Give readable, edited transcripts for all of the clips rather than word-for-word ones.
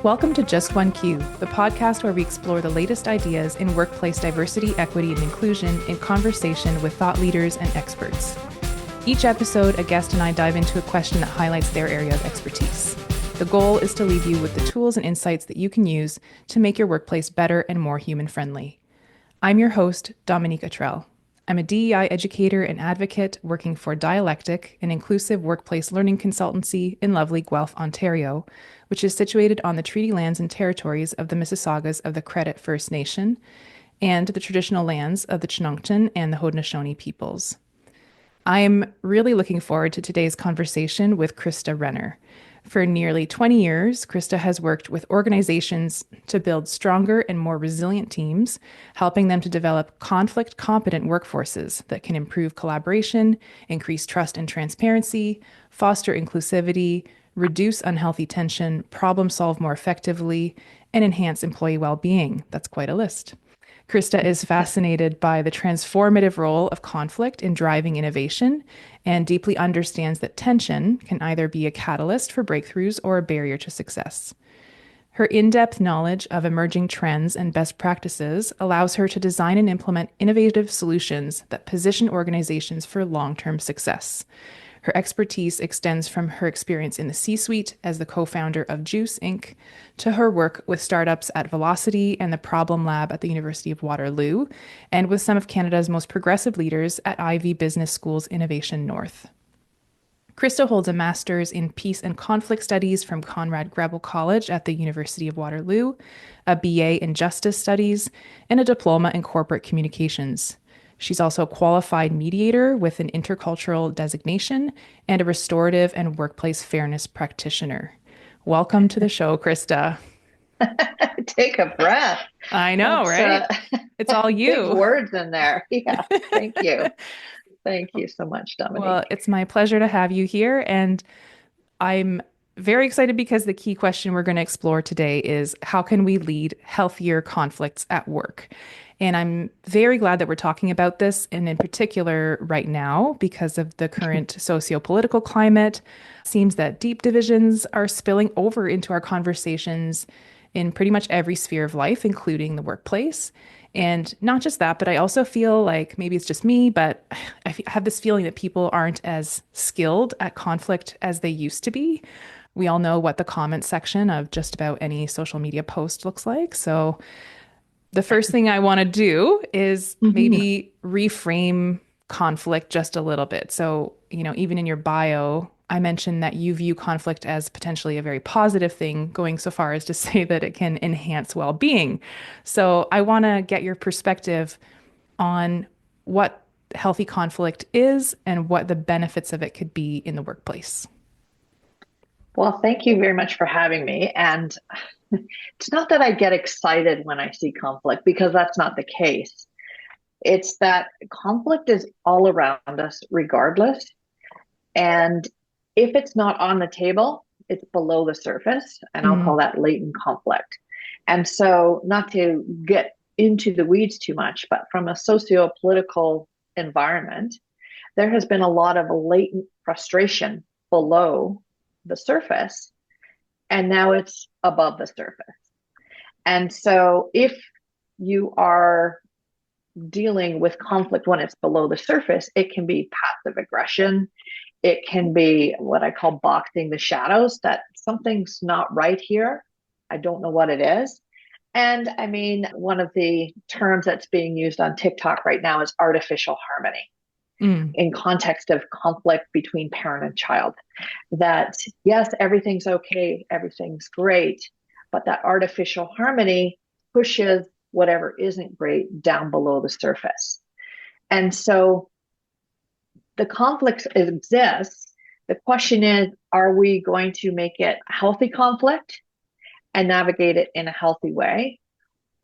Welcome to Just One Q, the podcast where we explore the latest ideas in workplace diversity, equity, and inclusion in conversation with thought leaders and experts. Each episode, a guest and I dive into a question that highlights their area of expertise. The goal is to leave you with the tools and insights that you can use to make your workplace better and more human-friendly. I'm your host, Dominique. I'm a DEI educator and advocate working for Dialectic, an inclusive workplace learning consultancy in lovely Guelph, Ontario, which is situated on the treaty lands and territories of the Mississaugas of the Credit First Nation and the traditional lands of the Chinoochtan and the Haudenosaunee peoples. I'm really looking forward to today's conversation with Crista Renner. For nearly 20 years, Crista has worked with organizations to build stronger and more resilient teams, helping them to develop conflict-competent workforces that can improve collaboration, increase trust and transparency, foster inclusivity, reduce unhealthy tension, problem solve more effectively, and enhance employee well-being. That's quite a list. Crista is fascinated by the transformative role of conflict in driving innovation and deeply understands that tension can either be a catalyst for breakthroughs or a barrier to success. Her in-depth knowledge of emerging trends and best practices allows her to design and implement innovative solutions that position organizations for long-term success. Her expertise extends from her experience in the C-suite as the co-founder of Juice Inc. to her work with startups at Velocity and the Problem Lab at the University of Waterloo, and with some of Canada's most progressive leaders at Ivey Business School's Innovation North. Crista holds a master's in Peace and Conflict Studies from Conrad Grebel College at the University of Waterloo, a BA in Justice Studies, and a diploma in Corporate Communications. She's also a qualified mediator with an intercultural designation and a restorative and workplace fairness practitioner. Welcome to the show, Crista. Take a breath. I know, right? It's all you. Big words in there. Yeah, thank you. Thank you so much, Dominique. Well, it's my pleasure to have you here. And I'm very excited because the key question we're going to explore today is how can we lead healthier conflicts at work? And I'm very glad that we're talking about this, and in particular right now, because of the current socio-political climate. Seems that deep divisions are spilling over into our conversations in pretty much every sphere of life, including the workplace. And not just that, but I also feel like maybe it's just me, but I have this feeling that people aren't as skilled at conflict as they used to be. We all know what the comment section of just about any social media post looks like. So the first thing I want to do is maybe reframe conflict just a little bit. So, even in your bio, I mentioned that you view conflict as potentially a very positive thing, going so far as to say that it can enhance well-being. So I want to get your perspective on what healthy conflict is and what the benefits of it could be in the workplace. Well, thank you very much for having me. And it's not that I get excited when I see conflict, because that's not the case. It's that conflict is all around us regardless. And if it's not on the table, it's below the surface, and I'll call that latent conflict. And so, not to get into the weeds too much, but from a socio-political environment, there has been a lot of latent frustration below the surface, and now it's above the surface. And so if you are dealing with conflict when it's below the surface, it can be passive aggression. It can be what I call boxing the shadows, that something's not right here. I don't know what it is. And I mean, one of the terms that's being used on TikTok right now is artificial harmony. In context of conflict between parent and child, that yes, everything's okay, everything's great, but that artificial harmony pushes whatever isn't great down below the surface. And so the conflict exists. The question is, are we going to make it a healthy conflict and navigate it in a healthy way?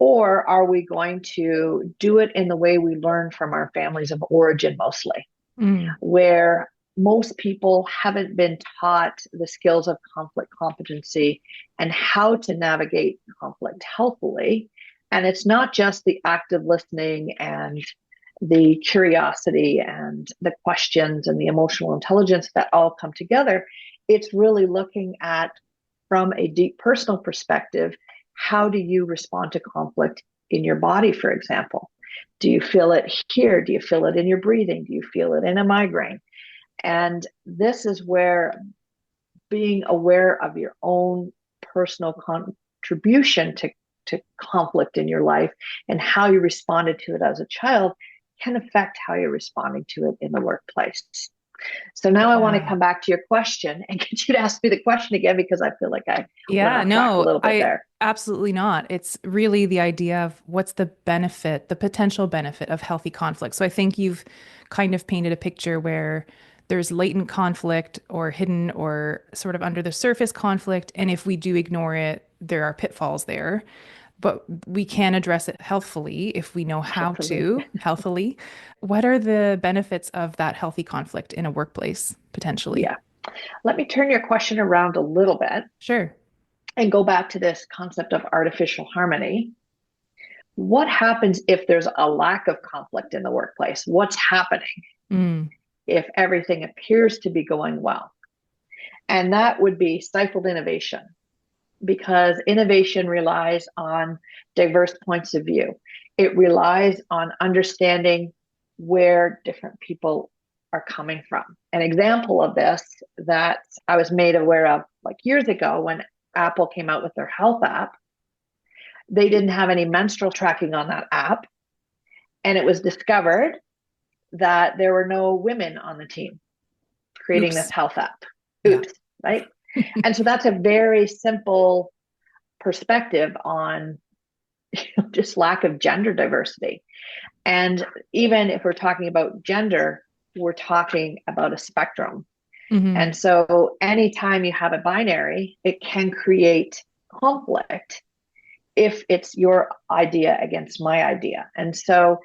Or are we going to do it in the way we learn from our families of origin mostly, where most people haven't been taught the skills of conflict competency and how to navigate conflict healthily? And it's not just the active listening and the curiosity and the questions and the emotional intelligence that all come together. It's really looking at from a deep personal perspective, how do you respond to conflict in your body, for example? Do you feel it here? Do you feel it in your breathing? Do you feel it in a migraine? And this is where being aware of your own personal contribution to conflict in your life and how you responded to it as a child can affect how you're responding to it in the workplace. So now I want to come back to your question and get you to ask me the question again, because I feel like I went off track a little bit there. Absolutely not. It's really the idea of what's the benefit, the potential benefit of healthy conflict. So I think you've kind of painted a picture where there's latent conflict or hidden or sort of under the surface conflict. And if we do ignore it, there are pitfalls there. But we can address it healthfully if we know how to healthily. What are the benefits of that healthy conflict in a workplace, potentially? Yeah. Let me turn your question around a little bit. Sure. And go back to this concept of artificial harmony. What happens if there's a lack of conflict in the workplace? What's happening if everything appears to be going well? And that would be stifled innovation, because innovation relies on diverse points of view. It relies on understanding where different people are coming from. An example of this that I was made aware of like years ago when Apple came out with their health app, they didn't have any menstrual tracking on that app. And it was discovered that there were no women on the team creating this health app. Right? And so that's a very simple perspective on just lack of gender diversity. And even if we're talking about gender, we're talking about a spectrum. And so anytime you have a binary, it can create conflict if it's your idea against my idea. And so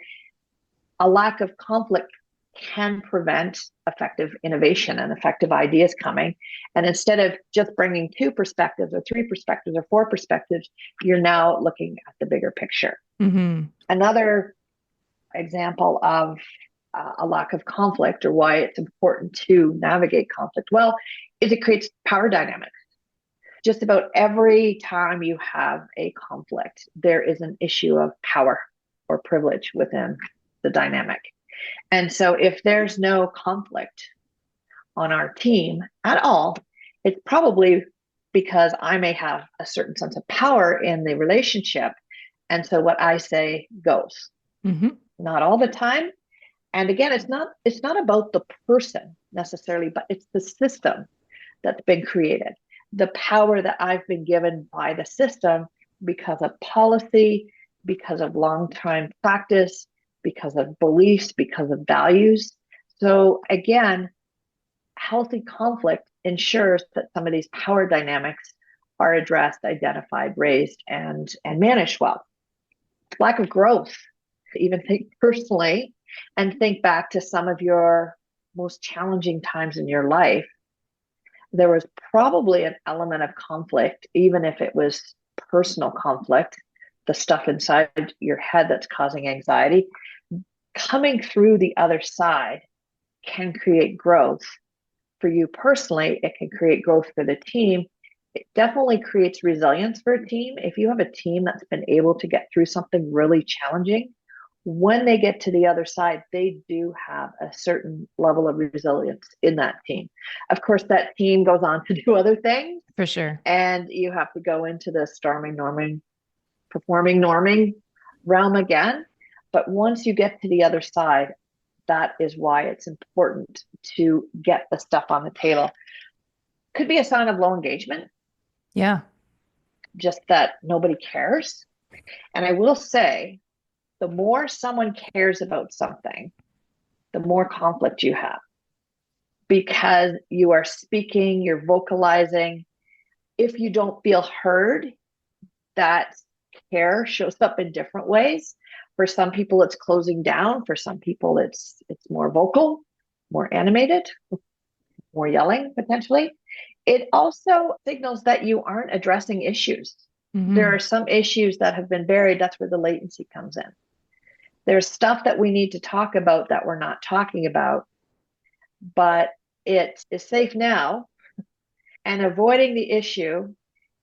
a lack of conflict can prevent effective innovation and effective ideas coming. And instead of just bringing 2 perspectives or 3 perspectives or 4 perspectives, you're now looking at the bigger picture. Another example of a lack of conflict, or why it's important to navigate conflict well, is it creates power dynamics. Just about every time you have a conflict, there is an issue of power or privilege within the dynamic. And so if there's no conflict on our team at all, it's probably because I may have a certain sense of power in the relationship. And so what I say goes. Not all the time. And again, it's not about the person necessarily, but it's the system that's been created. The power that I've been given by the system because of policy, because of long-time practice, because of beliefs, because of values. So again, healthy conflict ensures that some of these power dynamics are addressed, identified, raised, and managed well. Lack of growth, even think personally, and think back to some of your most challenging times in your life. There was probably an element of conflict, even if it was personal conflict, the stuff inside your head that's causing anxiety. Coming through the other side can create growth for you personally. It can create growth for the team. It definitely creates resilience for a team. If you have a team that's been able to get through something really challenging, when they get to the other side, they do have a certain level of resilience in that team. Of course, that team goes on to do other things. For sure. And you have to go into the performing norming realm again. But once you get to the other side, that is why it's important to get the stuff on the table. Could be a sign of low engagement. Yeah. Just that nobody cares. And I will say, the more someone cares about something, the more conflict you have, because you are speaking, you're vocalizing. If you don't feel heard, that care shows up in different ways. For some people, it's closing down. For some people, it's more vocal, more animated, more yelling, potentially. It also signals that you aren't addressing issues. There are some issues that have been buried. That's where the latency comes in. There's stuff that we need to talk about that we're not talking about, but it is safe now. And avoiding the issue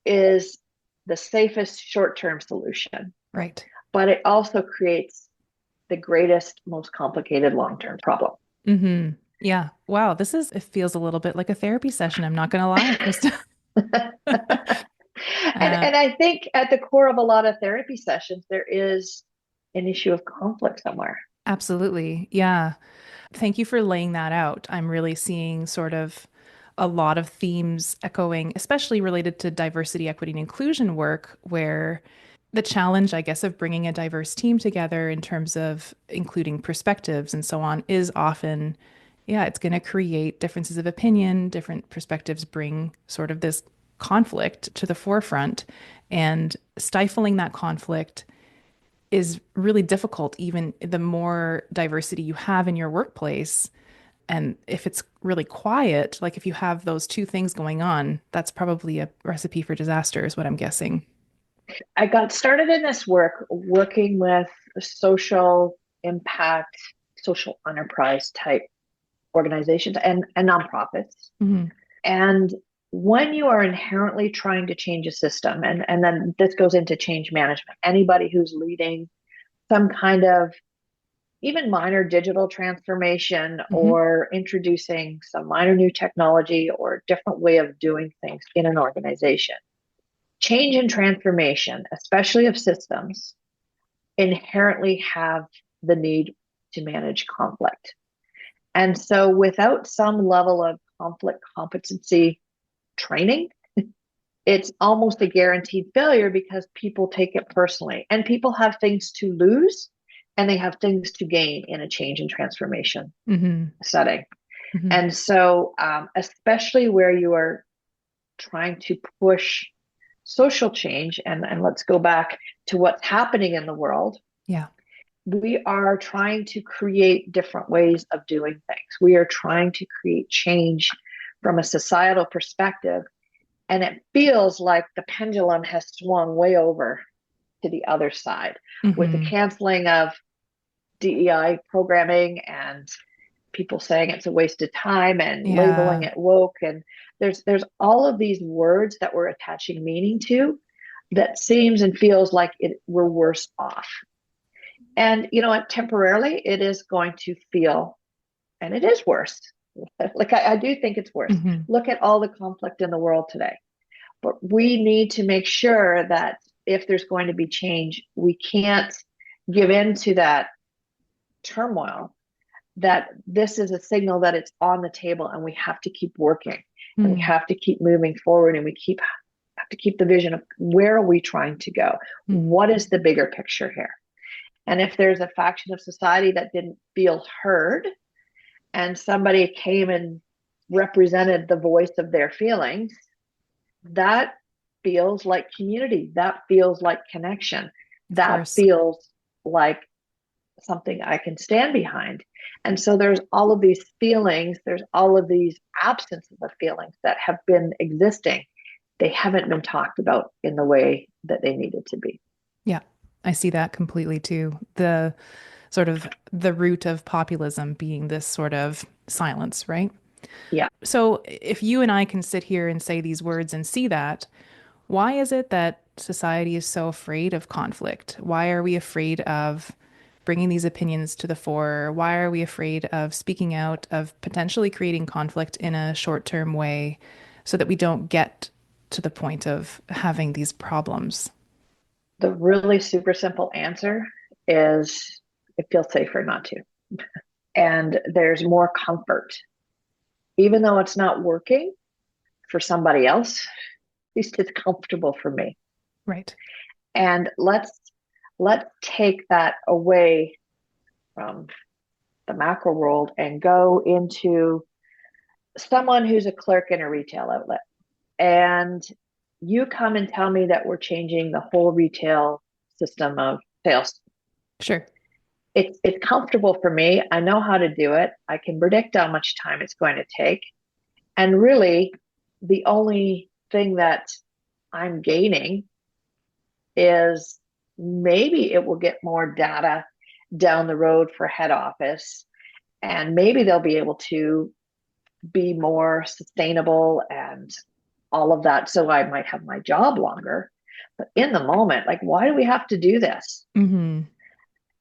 is the safest short-term solution, Right. but it also creates the greatest, most complicated long-term problem. Mm-hmm. Yeah. Wow. It feels a little bit like a therapy session. I'm not going to lie, Krista. Uh, And I think at the core of a lot of therapy sessions, there is an issue of conflict somewhere. Absolutely. Yeah. Thank you for laying that out. I'm really seeing sort of a lot of themes echoing, especially related to diversity, equity, and inclusion work, where the challenge, I guess, of bringing a diverse team together in terms of including perspectives and so on is often, yeah, it's going to create differences of opinion. Different perspectives bring sort of this conflict to the forefront, and stifling that conflict is really difficult, even the more diversity you have in your workplace. And if it's really quiet, like if you have those two things going on, that's probably a recipe for disaster, is what I'm guessing. I got started in this work working with social impact, social enterprise type organizations and nonprofits. Hmm. And when you are inherently trying to change a system, and then this goes into change management, anybody who's leading some kind of even minor digital transformation Hmm. or introducing some minor new technology or different way of doing things in an organization, change and transformation, especially of systems, inherently have the need to manage conflict. And so without some level of conflict competency training, it's almost a guaranteed failure because people take it personally and people have things to lose and they have things to gain in a change and transformation Hmm. setting. Hmm. And so, especially where you are trying to push social change, and let's go back to what's happening in the world, Yeah. we are trying to create different ways of doing things. We are trying to create change from a societal perspective. And it feels like the pendulum has swung way over to the other side with the Hmm. canceling of DEI programming and people saying it's a waste of time and labeling Yeah. it woke. And there's all of these words that we're attaching meaning to that seems and feels like we're worse off. And you know what? Temporarily, it is going to feel, and it is worse. Like I do think it's worse. Hmm. Look at all the conflict in the world today. But we need to make sure that if there's going to be change, we can't give in to that turmoil, that this is a signal that it's on the table and we have to keep working and we Hmm. have to keep moving forward and we have to keep the vision of where are we trying to go? What is the bigger picture here? And if there's a faction of society that didn't feel heard and somebody came and represented the voice of their feelings, that feels like community. That feels like connection. Of That course. feels like something I can stand behind. And so there's all of these feelings, there's all of these absences of feelings that have been existing. They haven't been talked about in the way that they needed to be. Yeah. I see that completely too. The sort of the root of populism being this sort of silence, right? Yeah. So if you and I can sit here and say these words and see that, why is it that society is so afraid of conflict? Why are we afraid of bringing these opinions to the fore? Why are we afraid of speaking out, of potentially creating conflict in a short-term way so that we don't get to the point of having these problems? The really super simple answer is it feels safer not to. And there's more comfort. Even though it's not working for somebody else, at least it's comfortable for me. Right. And let's take that away from the macro world and go into someone who's a clerk in a retail outlet. And you come and tell me that we're changing the whole retail system of sales. Sure. It's comfortable for me. I know how to do it. I can predict how much time it's going to take. And really, the only thing that I'm gaining is maybe it will get more data down the road for head office, and maybe they'll be able to be more sustainable and all of that so I might have my job longer. But in the moment, like, why do we have to do this? Mm-hmm.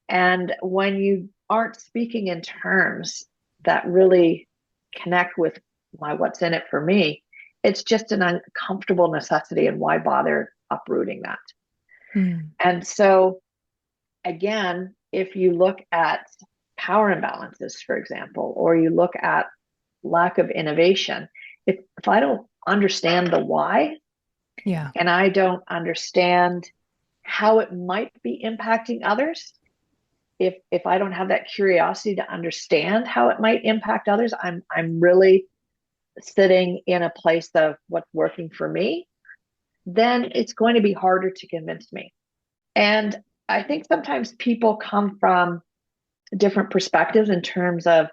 And when you aren't speaking in terms that really connect with my what's in it for me, it's just an uncomfortable necessity. And why bother uprooting that? Mm. And so, again, if you look at power imbalances, for example, or you look at lack of innovation, if I don't understand the why, Yeah. and I don't understand how it might be impacting others, if I don't have that curiosity to understand how it might impact others, I'm really sitting in a place of what's working for me, then it's going to be harder to convince me. And I think sometimes people come from different perspectives in terms of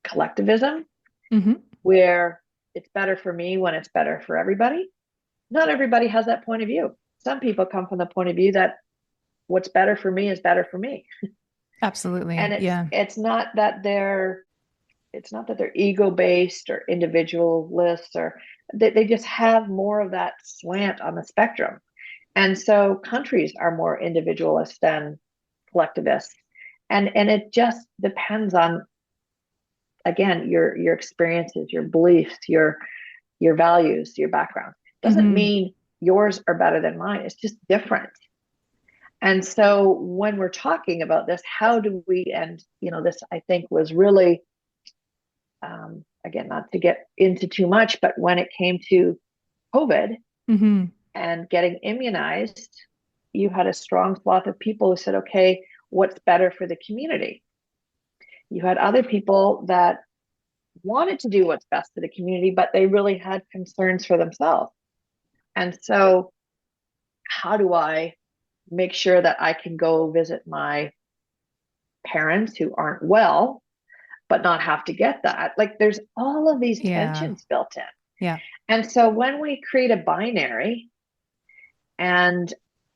collectivism, Mm-hmm. where it's better for me when it's better for everybody. Not everybody has that point of view. Some people come from the point of view that what's better for me is better for me. And Absolutely. it's Yeah. it's not that they're it's not that they're ego based or individualists, or they just have more of that slant on the spectrum. And so countries are more individualist than collectivist. And it just depends on, again, your experiences, your beliefs, your values, your background. Doesn't Mm-hmm. mean yours are better than mine. It's just different. And so when we're talking about this, how do we, and this I think was really, again, not to get into too much, but when it came to COVID Mm-hmm. and getting immunized, you had a strong swath of people who said, okay, what's better for the community? You had other people that wanted to do what's best for the community, but they really had concerns for themselves. And so, how do I make sure that I can go visit my parents who aren't well, but not have to get that? Like, there's all of these Yeah. tensions built in. Yeah. And so, when we create a binary and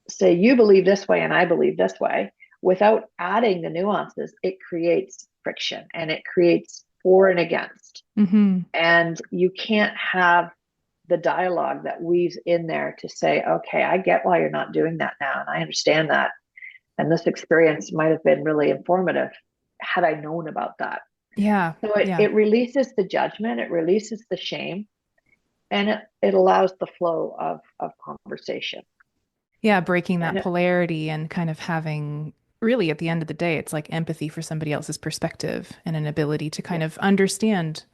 say, you believe this way and I believe this way, without adding the nuances, it creates friction and it creates for and against. Mm-hmm. And you can't have the dialogue that weaves in there to say, okay, I get why you're not doing that now. And I understand that. And this experience might have been really informative had I known about that. Yeah. So Yeah. it releases the judgment, it releases the shame, and it allows the flow of conversation. Yeah. Breaking that And polarity and kind of having really at the end of the day, it's like empathy for somebody else's perspective and an ability to kind yeah, of understand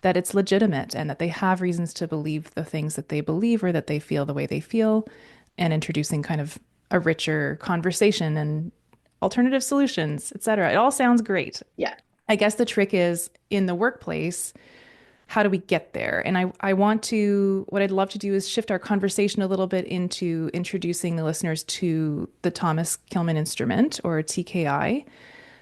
that it's legitimate and that they have reasons to believe the things that they believe or that they feel the way they feel, and introducing kind of a richer conversation and alternative solutions, etc. It all sounds great. yeah. I guess the trick is in the workplace, how do we get there? And I want to, what I'd love to do is shift our conversation a little bit into introducing the listeners to the Thomas Kilmann Instrument, or TKI.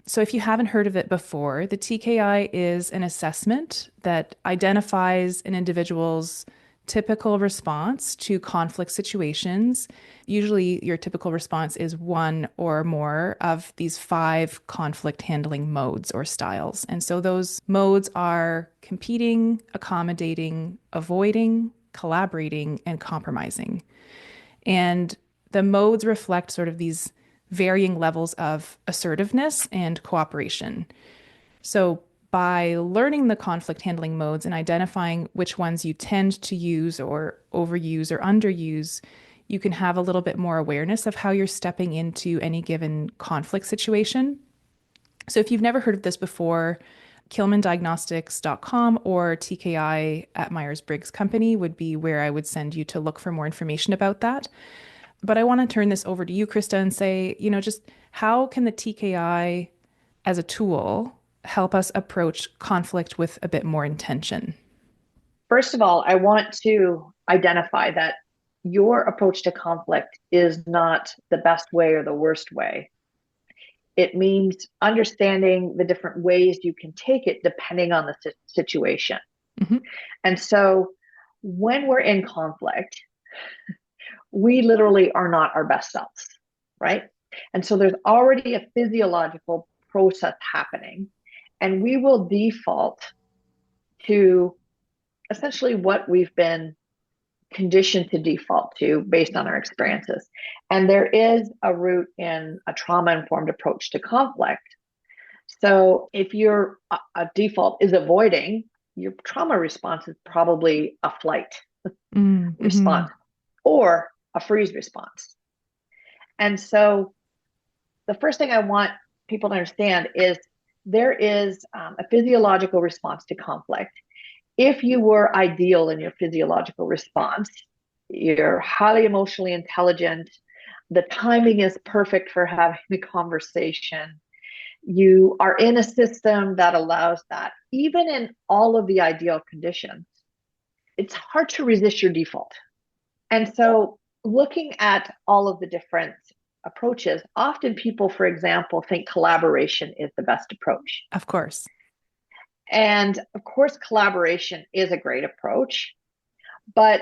So, if you haven't heard of it before, the TKI is an assessment that identifies an individual's typical response to conflict situations. Usually, your typical response is one or more of these 5 conflict handling modes or styles. And so, those modes are competing, accommodating, avoiding, collaborating, and compromising. And the modes reflect sort of these varying levels of assertiveness and cooperation. So, by learning the conflict handling modes and identifying which ones you tend to use or overuse or underuse, you can have a little bit more awareness of how you're stepping into any given conflict situation. So, if you've never heard of this before, KilmannDiagnostics.com or TKI at Myers-Briggs Company would be where I would send you to look for more information about that. But I want to turn this over to you, Crista, and say, just how can the TKI as a tool help us approach conflict with a bit more intention? First of all, I want to identify that your approach to conflict is not the best way or the worst way. It means understanding the different ways you can take it depending on the situation. Mm-hmm. And so when we're in conflict, we literally are not our best selves, right? And so there's already a physiological process happening, and we will default to essentially what we've been conditioned to default to based on our experiences. And there is a root in a trauma-informed approach to conflict. So if your a default is avoiding, your trauma response is probably a flight response or a freeze response. And so the first thing I want people to understand is there is a physiological response to conflict. If you were ideal in your physiological response, you're highly emotionally intelligent, the timing is perfect for having the conversation, you are in a system that allows that, even in all of the ideal conditions, it's hard to resist your default. And so looking at all of the different approaches, often people, for example, think collaboration is the best approach. Of course. And of course, collaboration is a great approach, but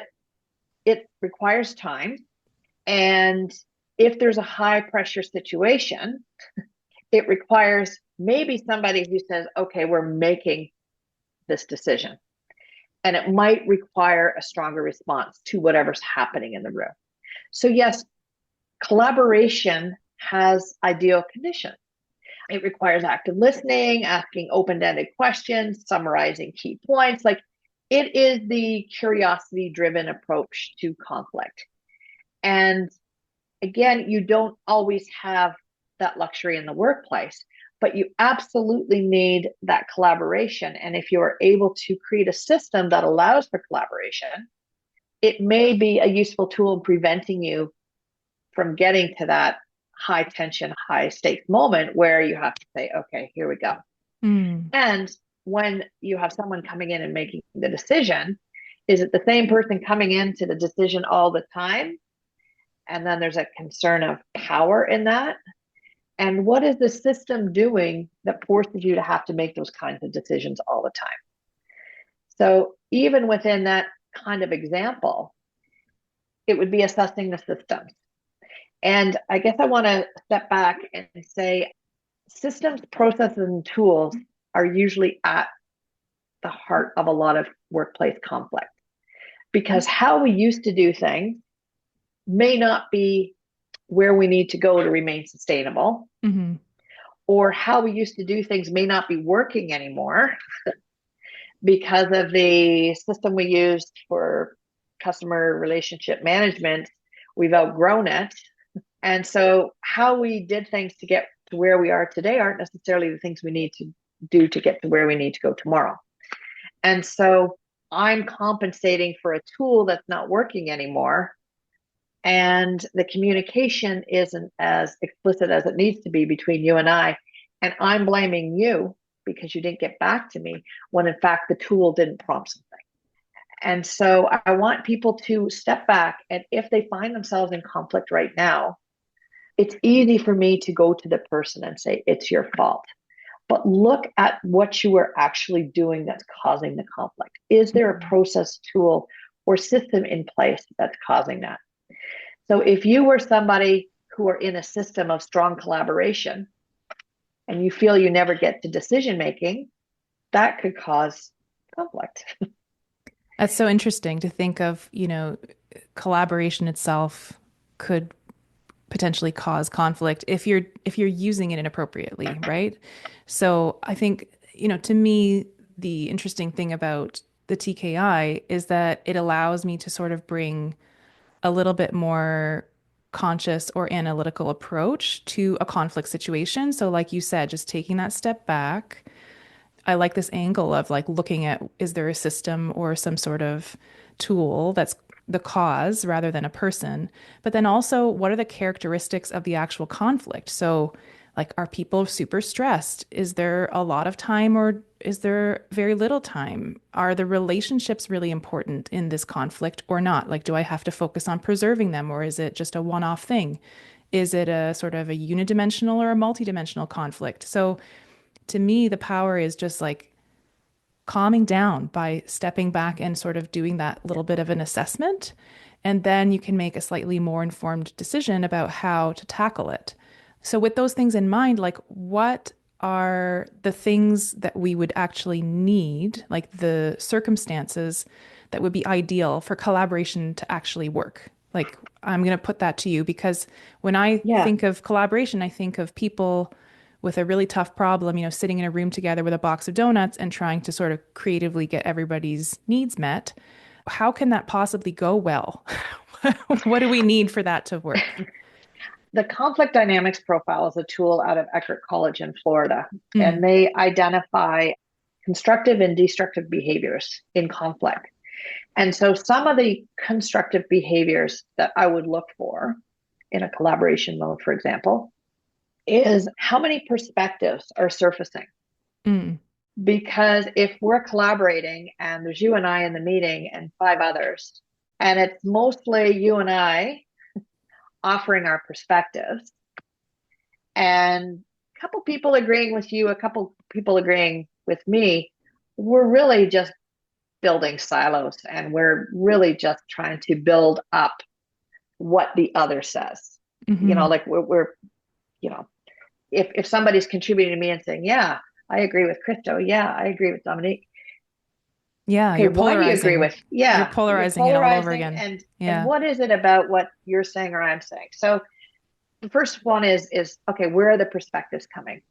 it requires time. And if there's a high pressure situation, it requires maybe somebody who says, okay, we're making this decision. And it might require a stronger response to whatever's happening in the room. So yes, collaboration has ideal conditions. It requires active listening, asking open-ended questions, summarizing key points. Like, it is the curiosity-driven approach to conflict. And again, you don't always have that luxury in the workplace, but you absolutely need that collaboration. And if you are able to create a system that allows for collaboration, it may be a useful tool in preventing you from getting to that high tension, high stakes moment where you have to say, okay, here we go. And when you have someone coming in and making the decision, is it the same person coming into the decision all the time? And then there's a concern of power in that. And what is the system doing that forces you to have to make those kinds of decisions all the time? So even within that kind of example, it would be assessing the systems. And I guess I want to step back and say systems, processes, and tools are usually at the heart of a lot of workplace conflict, because how we used to do things may not be where we need to go to remain sustainable, or how we used to do things may not be working anymore because of the system we used for customer relationship management. We've outgrown it. And so how we did things to get to where we are today aren't necessarily the things we need to do to get to where we need to go tomorrow. And so I'm compensating for a tool that's not working anymore. And the communication isn't as explicit as it needs to be between you and I. And I'm blaming you because you didn't get back to me when in fact the tool didn't prompt something. And so I want people to step back, and if they find themselves in conflict right now, it's easy for me to go to the person and say, it's your fault. But look at what you are actually doing that's causing the conflict. Is there a process, tool, or system in place that's causing that? So if you were somebody who are in a system of strong collaboration and you feel you never get to decision making, that could cause conflict. That's so interesting to think of, collaboration itself could potentially cause conflict if you're using it inappropriately, right? So I think, to me, the interesting thing about the TKI is that it allows me to sort of bring a little bit more conscious or analytical approach to a conflict situation. So like you said, just taking that step back. I like this angle of like looking at, is there a system or some sort of tool that's the cause rather than a person? But then also, what are the characteristics of the actual conflict? So like, are people super stressed? Is there a lot of time or is there very little time? Are the relationships really important in this conflict or not? Like, do I have to focus on preserving them, or is it just a one-off thing? Is it a sort of a unidimensional or a multidimensional conflict? So to me, the power is just like calming down by stepping back and sort of doing that little bit of an assessment. And then you can make a slightly more informed decision about how to tackle it. So with those things in mind, like, what are the things that we would actually need, like the circumstances that would be ideal for collaboration to actually work? Like, I'm going to put that to you because when I Yeah. think of collaboration, I think of people with a really tough problem, sitting in a room together with a box of donuts and trying to sort of creatively get everybody's needs met. How can that possibly go well? What do we need for that to work? The conflict dynamics profile is a tool out of Eckerd College in Florida, Mm, and they identify constructive and destructive behaviors in conflict. And so some of the constructive behaviors that I would look for in a collaboration mode, for example, is how many perspectives are surfacing. mm, Because if we're collaborating and there's you and I in the meeting and five others, and it's mostly you and I offering our perspectives, and a couple people agreeing with you, a couple people agreeing with me, we're really just building silos and we're really just trying to build up what the other says. hmm Like we're you know, if somebody's contributing to me and saying, yeah, I agree with Crista, yeah, I agree with Dominique. Yeah, Okay, you're why do you agree polarizing. with? You're Yeah, you're polarizing it all over polarizing, again. and Yeah. what is it about what you're saying or I'm saying? So the first one is okay, where are the perspectives coming?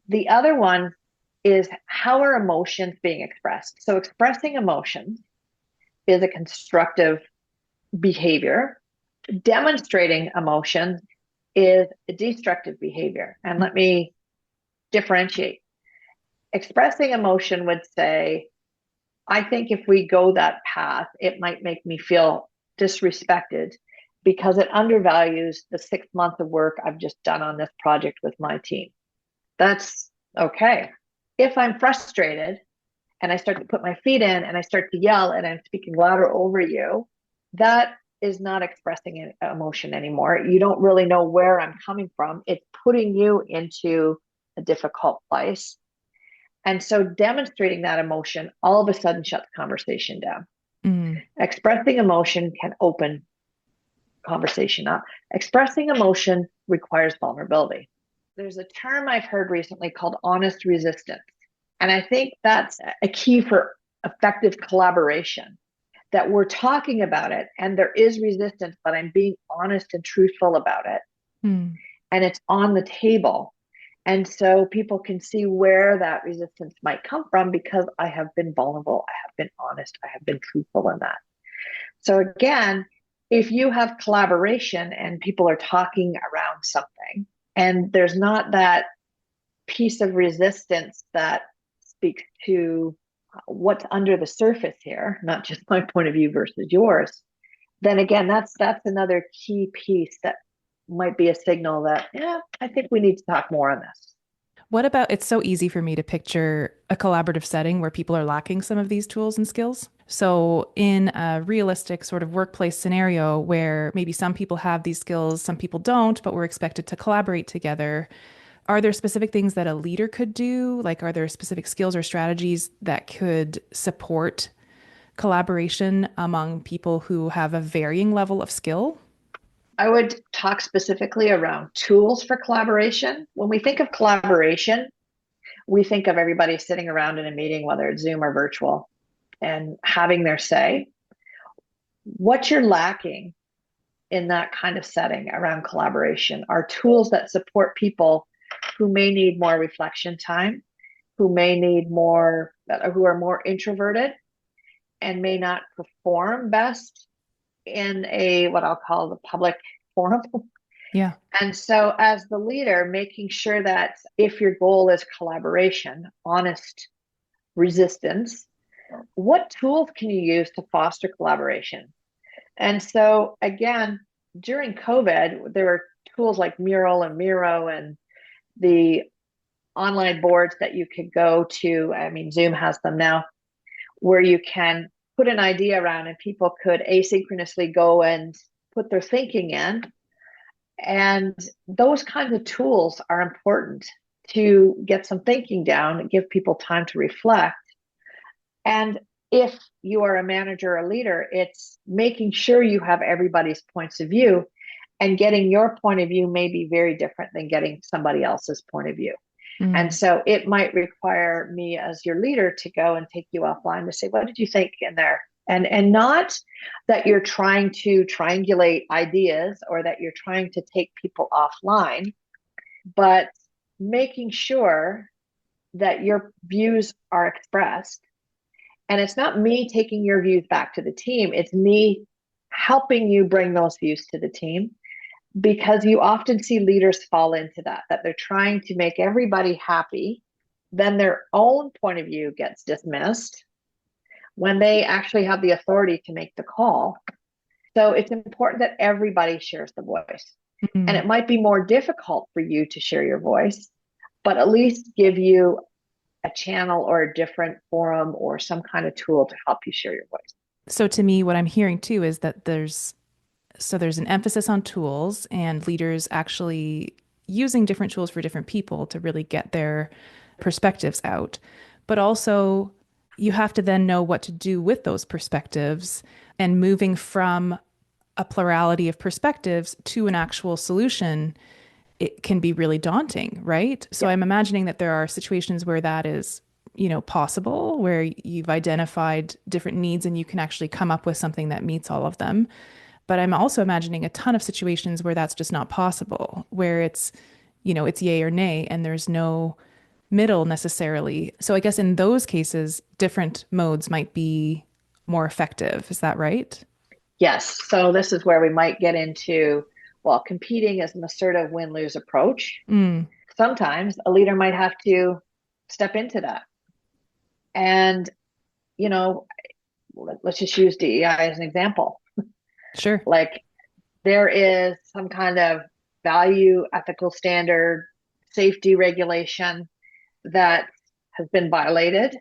The other one is how are emotions being expressed? So expressing emotions is a constructive behavior. Demonstrating emotion is a destructive behavior. And let me differentiate. Expressing emotion would say, I think if we go that path, it might make me feel disrespected because it undervalues the 6 months of work I've just done on this project with my team. That's okay. If I'm frustrated and I start to put my feet in and I start to yell and I'm speaking louder over you, that is not expressing an emotion anymore. You don't really know where I'm coming from. It's putting you into a difficult place. And so demonstrating that emotion all of a sudden shuts conversation down. Mm, Expressing emotion can open conversation up. Expressing emotion requires vulnerability. There's a term I've heard recently called honest resistance. And I think that's a key for effective collaboration, that we're talking about it and there is resistance, but I'm being honest and truthful about it. mm. And it's on the table. And so people can see where that resistance might come from because I have been vulnerable, I have been honest, I have been truthful in that. So again, if you have collaboration and people are talking around something and there's not that piece of resistance that speaks to what's under the surface here, not just my point of view versus yours, then again, that's another key piece that might be a signal that, yeah, I think we need to talk more on this. What about it's so easy for me to picture a collaborative setting where people are lacking some of these tools and skills? So, in a realistic sort of workplace scenario where maybe some people have these skills, some people don't, but we're expected to collaborate together, are there specific things that a leader could do? Like, are there specific skills or strategies that could support collaboration among people who have a varying level of skill? I would talk specifically around tools for collaboration. When we think of collaboration, we think of everybody sitting around in a meeting, whether it's Zoom or virtual, and having their say. What you're lacking in that kind of setting around collaboration are tools that support people who may need more reflection time, who may need more, who are more introverted and may not perform best in a what I'll call the public forum. Yeah. And so, as the leader, making sure that if your goal is collaboration, honest resistance, what tools can you use to foster collaboration? And so, again, during COVID, there were tools like Mural and Miro and the online boards that you could go to. I mean, Zoom has them now, where you can put an idea around and people could asynchronously go and put their thinking in. And those kinds of tools are important to get some thinking down and give people time to reflect. And if you are a manager or a leader, it's making sure you have everybody's points of view, and getting your point of view may be very different than getting somebody else's point of view. And Mm, so it might require me as your leader to go and take you offline to say, what did you think in there? And not that you're trying to triangulate ideas or that you're trying to take people offline, but making sure that your views are expressed. And it's not me taking your views back to the team. It's me helping you bring those views to the team, because you often see leaders fall into that they're trying to make everybody happy. Then their own point of view gets dismissed when they actually have the authority to make the call. So it's important that everybody shares the voice. Mm-hmm. And it might be more difficult for you to share your voice, but at least give you a channel or a different forum or some kind of tool to help you share your voice. So to me, what I'm hearing too is that there's an emphasis on tools and leaders actually using different tools for different people to really get their perspectives out. But also, you have to then know what to do with those perspectives, and moving from a plurality of perspectives to an actual solution, it can be really daunting, right? So I'm imagining that there are situations where that is, possible, where you've identified different needs and you can actually come up with something that meets all of them. But I'm also imagining a ton of situations where that's just not possible, where it's yay or nay, and there's no middle necessarily. So I guess in those cases, different modes might be more effective. Is that right? Yes. So this is where we might get into, well, competing is an assertive win-lose approach. Mm, Sometimes a leader might have to step into that. And, let's just use DEI as an example. sure. Like, there is some kind of value, ethical standard, safety regulation that has been violated.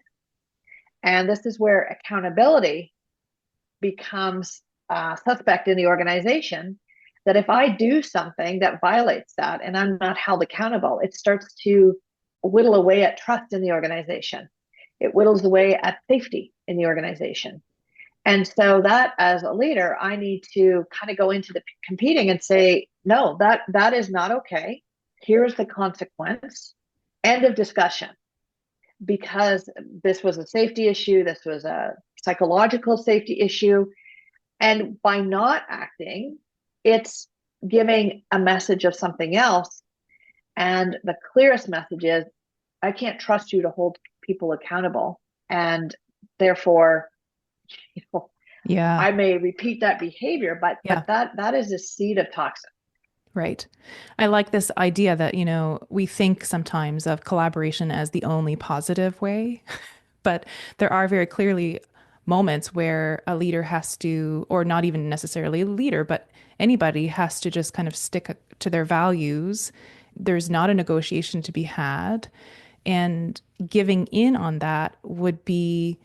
And this is where accountability becomes suspect in the organization. That if I do something that violates that and I'm not held accountable, it starts to whittle away at trust in the organization. It whittles away at safety in the organization. And so that, as a leader, I need to kind of go into the competing and say, no, that is not okay. Here's the consequence. End of discussion. Because this was a safety issue, this was a psychological safety issue. And by not acting, it's giving a message of something else. And the clearest message is, I can't trust you to hold people accountable. And therefore, Yeah. I may repeat that behavior, but Yeah. that is a seed of toxin. Right. I like this idea that, we think sometimes of collaboration as the only positive way, but there are very clearly moments where a leader has to, or not even necessarily a leader, but anybody has to just kind of stick to their values. There's not a negotiation to be had. And giving in on that would be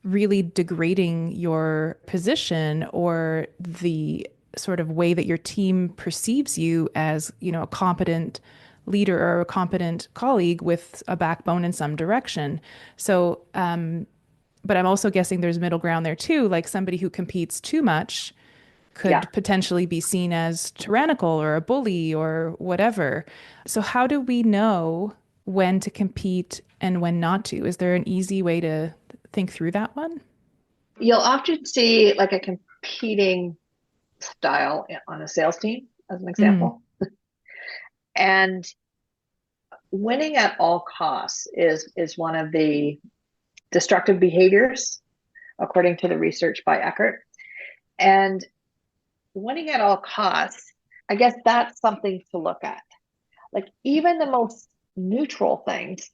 really degrading your position or the sort of way that your team perceives you as, a competent leader or a competent colleague with a backbone in some direction. So, but I'm also guessing there's middle ground there too. Like somebody who competes too much could Yeah. potentially be seen as tyrannical or a bully or whatever. So how do we know when to compete and when not to? Is there an easy way to think through that one? You'll often see like a competing style on a sales team, as an Mm, example. And winning at all costs is one of the destructive behaviors, according to the research by Eckert. And winning at all costs, I guess that's something to look at. Like, even the most neutral things,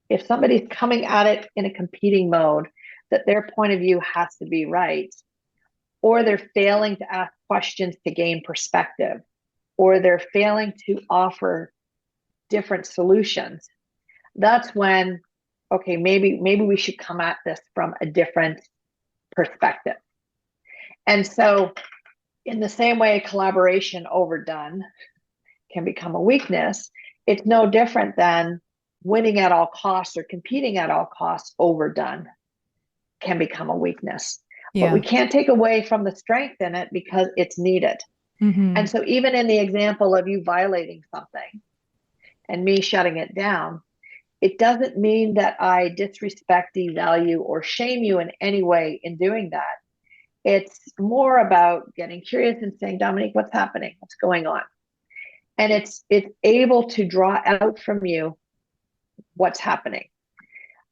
if somebody's coming at it in a competing mode, that their point of view has to be right, or they're failing to ask questions to gain perspective, or they're failing to offer different solutions, that's when, okay, maybe we should come at this from a different perspective. And so, in the same way collaboration overdone can become a weakness, it's no different than winning at all costs or competing at all costs overdone can become a weakness. But we yeah. can't take away from the strength in it because it's needed. Mm-hmm. And so even in the example of you violating something and me shutting it down, it doesn't mean that I disrespect, devalue, or shame you in any way in doing that. It's more about getting curious and saying, Dominique, what's happening? What's going on? And it's able to draw out from you what's happening.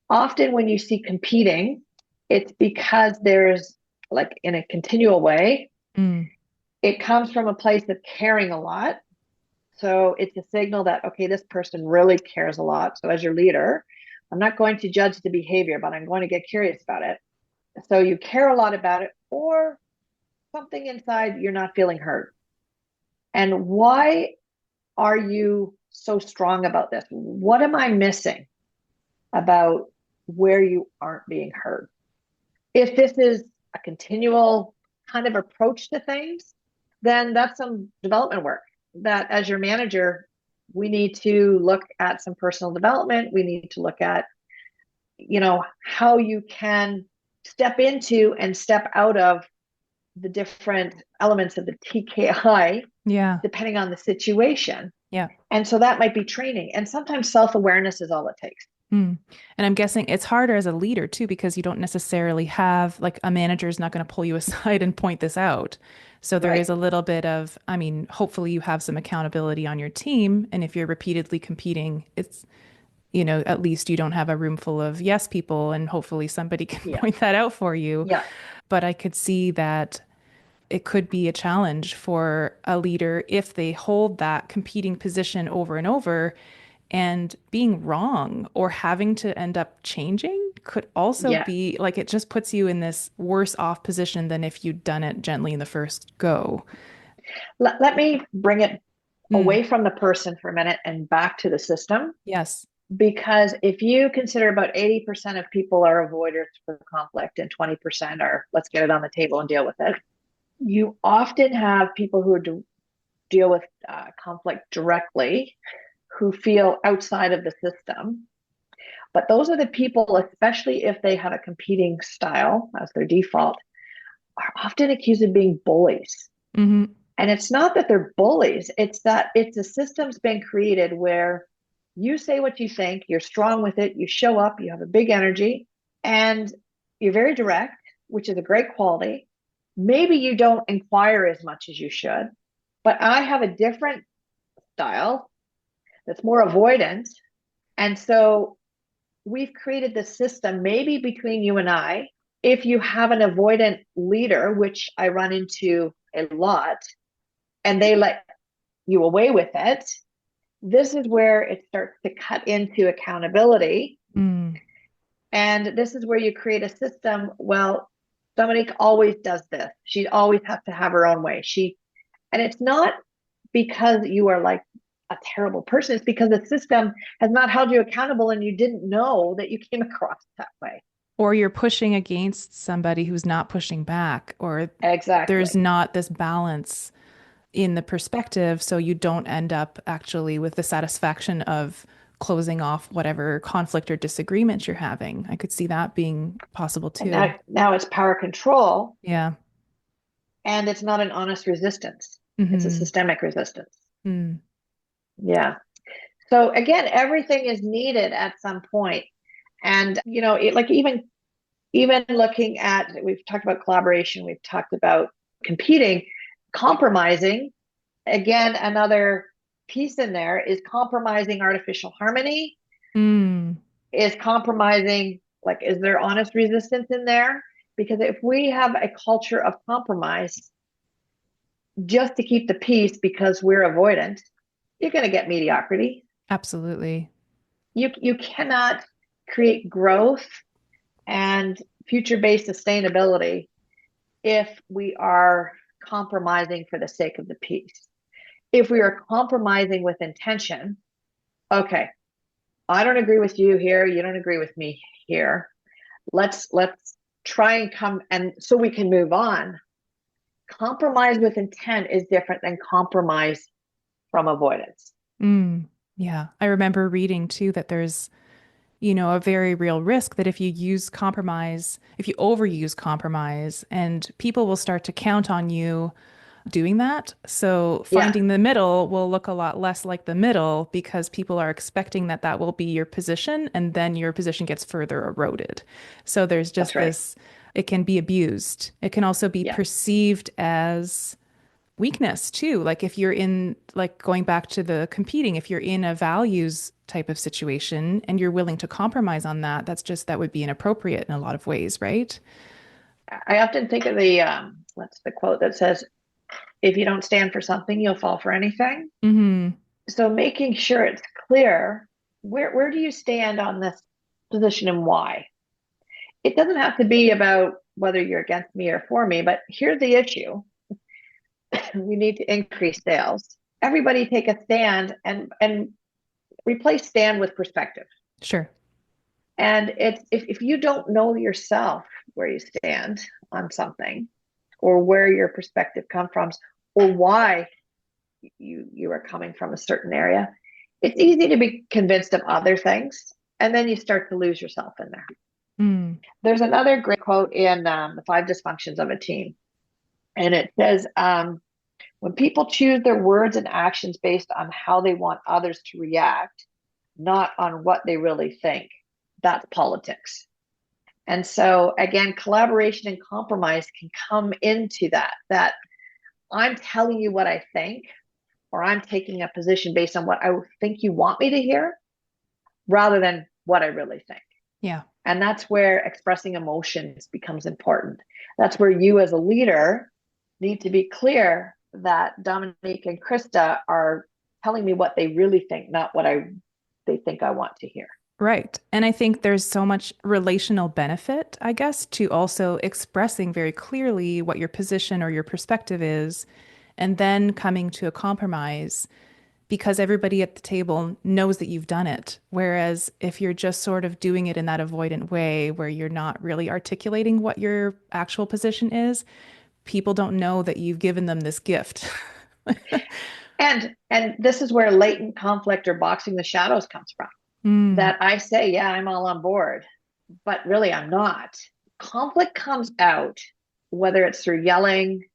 Often when you see competing, it's because there's like in a continual way, Mm. it comes from a place of caring a lot. So it's a signal that, okay, this person really cares a lot. So as your leader, I'm not going to judge the behavior, but I'm going to get curious about it. So you care a lot about it, or something inside you're not feeling heard. And why are you so strong about this? What am I missing about where you aren't being heard? If this is a continual kind of approach to things, then that's some development work that as your manager, we need to look at some personal development. We need to look at, how you can step into and step out of the different elements of the TKI, Yeah. depending on the situation. Yeah. And so that might be training. And sometimes self-awareness is all it takes. Mm. And I'm guessing it's harder as a leader too, because you don't necessarily have like a manager is not going to pull you aside and point this out. So there is Right. a little bit of, I mean, hopefully you have some accountability on your team. And if you're repeatedly competing, it's, at least you don't have a room full of yes people, and hopefully somebody can Yeah. point that out for you. Yeah. But I could see that it could be a challenge for a leader if they hold that competing position over and over, and being wrong or having to end up changing could also Yeah. be like it just puts you in this worse off position than if you'd done it gently in the first go. Let me bring it Mm, away from the person for a minute and back to the system. yes. Because if you consider about 80% of people are avoiders for conflict and 20% are, let's get it on the table and deal with it, you often have people who deal with conflict directly who feel outside of the system. But those are the people, especially if they have a competing style as their default, are often accused of being bullies. Hmm. And it's not that they're bullies, it's that it's a system's been created where you say what you think, you're strong with it, you show up, you have a big energy, and you're very direct, which is a great quality. Maybe you don't inquire as much as you should, but I have a different style that's more avoidant. And so we've created this system, maybe between you and I, if you have an avoidant leader, which I run into a lot, and they let you away with it, this is where it starts to cut into accountability. Mm. And this is where you create a system. Well, Dominique always does this. She always has to have her own way. And it's not because you are like a terrible person. It's because the system has not held you accountable and you didn't know that you came across that way. Or you're pushing against somebody who's not pushing back, or there's Exactly. not this balance in the perspective, so you don't end up actually with the satisfaction of closing off whatever conflict or disagreement you're having. I could see that being possible And too. now it's power control, Yeah. and it's not an honest resistance. It's a Hmm. systemic resistance. Mm. Yeah. So again, everything is needed at some point. And like even looking at, we've talked about collaboration, we've talked about competing, compromising. Again, another piece in there is compromising artificial harmony, Mm. is compromising, like, is there honest resistance in there? Because if we have a culture of compromise just to keep the peace because we're avoidant, you're going to get mediocrity. Absolutely. You cannot create growth and future-based sustainability if we are compromising for the sake of the peace. If we are compromising with intention, okay, I don't agree with you here, you don't agree with me here. Let's try and come, and so we can move on. Compromise with intent is different than compromise from avoidance. Mm. Yeah. I remember reading too that there's, a very real risk that if you use compromise, if you overuse compromise, and people will start to count on you doing that. So Yeah, finding the middle will look a lot less like the middle because people are expecting that that will be your position, and then your position gets further eroded. So there's that's just right. this. It can be abused. It can also be Yeah. perceived as weakness too. Like if you're in, like going back to the competing, if you're in a values type of situation and you're willing to compromise on that, that would be inappropriate in a lot of ways, right? I often think of what's the quote that says, if you don't stand for something, you'll fall for anything. Mm-hmm. So making sure it's clear, where do you stand on this position and why? It doesn't have to be about whether you're against me or for me, but here's the issue. We need to increase sales. Everybody take a stand and replace stand with perspective. Sure. And it's if you don't know yourself where you stand on something, or where your perspective comes from, or why you are coming from a certain area, it's easy to be convinced of other things, and then you start to lose yourself in there. Mm. There's another great quote in The Five Dysfunctions of a Team, and it says, when people choose their words and actions based on how they want others to react, not on what they really think, that's politics. And so again, collaboration and compromise can come into that I'm telling you what I think, or I'm taking a position based on what I think you want me to hear rather than what I really think. Yeah. And that's where expressing emotions becomes important. That's where you as a leader need to be clear that Dominique and Crista are telling me what they really think, not what they think I want to hear. Right. And I think there's so much relational benefit, I guess, to also expressing very clearly what your position or your perspective is, and then coming to a compromise because everybody at the table knows that you've done it. Whereas if you're just sort of doing it in that avoidant way where you're not really articulating what your actual position is, people don't know that you've given them this gift. And this is where latent conflict or boxing the shadows comes from. Mm, That I say, yeah, I'm all on board, but really I'm not. Conflict comes out, whether it's through yelling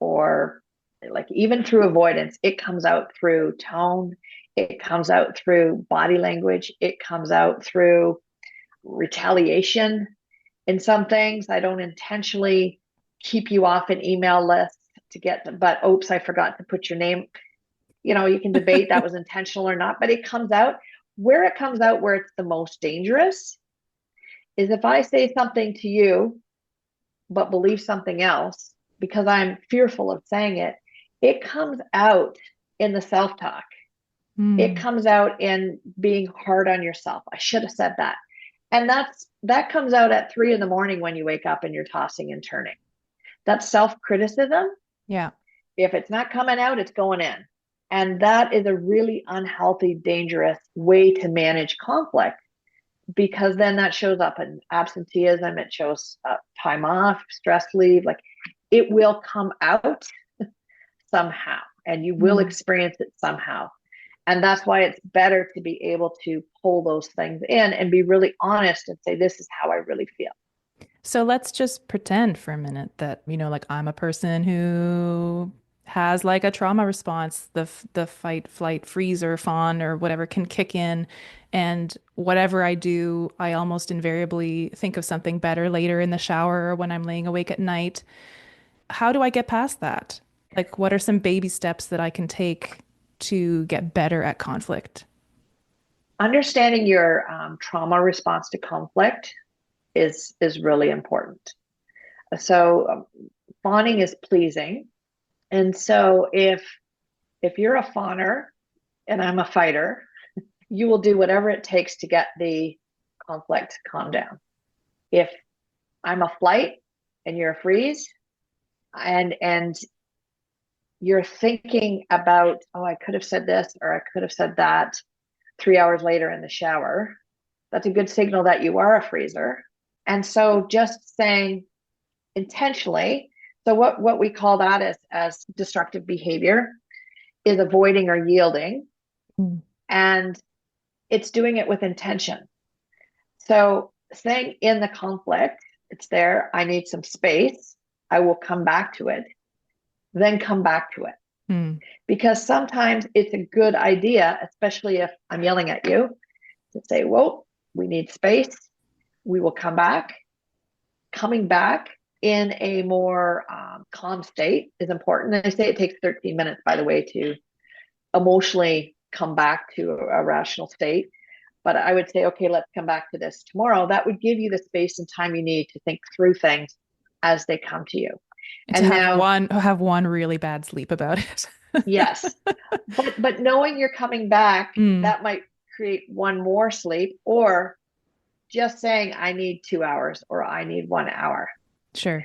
or like even through avoidance, it comes out through tone, it comes out through body language, it comes out through retaliation. In some things, I don't intentionally keep you off an email list to get, but oops, I forgot to put your name. You can debate that was intentional or not, but it comes out. Where it comes out where it's the most dangerous is if I say something to you, but believe something else because I'm fearful of saying it, it comes out in the self-talk. It mm, comes out in being hard on yourself. I should have said that. And that comes out at 3 a.m. when you wake up and you're tossing and turning. That's self-criticism. yeah. If it's not coming out, it's going in. And that is a really unhealthy, dangerous way to manage conflict, because then that shows up in absenteeism. It shows up time off, stress leave. Like it will come out somehow and you will Mm. experience it somehow. And that's why it's better to be able to pull those things in and be really honest and say, this is how I really feel. So let's just pretend for a minute that, like I'm a person who has like a trauma response, the fight, flight, freeze or fawn or whatever can kick in. And whatever I do, I almost invariably think of something better later in the shower or when I'm laying awake at night. How do I get past that? Like, what are some baby steps that I can take to get better at conflict? Understanding your trauma response to conflict is really important. So fawning is pleasing. And so if you're a fawner and I'm a fighter, you will do whatever it takes to get the conflict calmed down. If I'm a flight and you're a freeze, and you're thinking about, oh, I could have said this or I could have said that 3 hours later in the shower, that's a good signal that you are a freezer. And so just saying intentionally, so what we call that as destructive behavior is avoiding or yielding. Mm. And it's doing it with intention. So saying in the conflict, it's there, I need some space, I will come back to it, then come back to it. Mm. Because sometimes it's a good idea, especially if I'm yelling at you, to say, whoa, we need space, we will come back, coming back in a more calm state is important. And I say it takes 13 minutes, by the way, to emotionally come back to a rational state. But I would say, okay, let's come back to this tomorrow. That would give you the space and time you need to think through things as they come to you. And to And now, have one really bad sleep about it. yes, but knowing you're coming back, Mm, that might create one more sleep, or just saying, I need 2 hours or I need 1 hour. sure.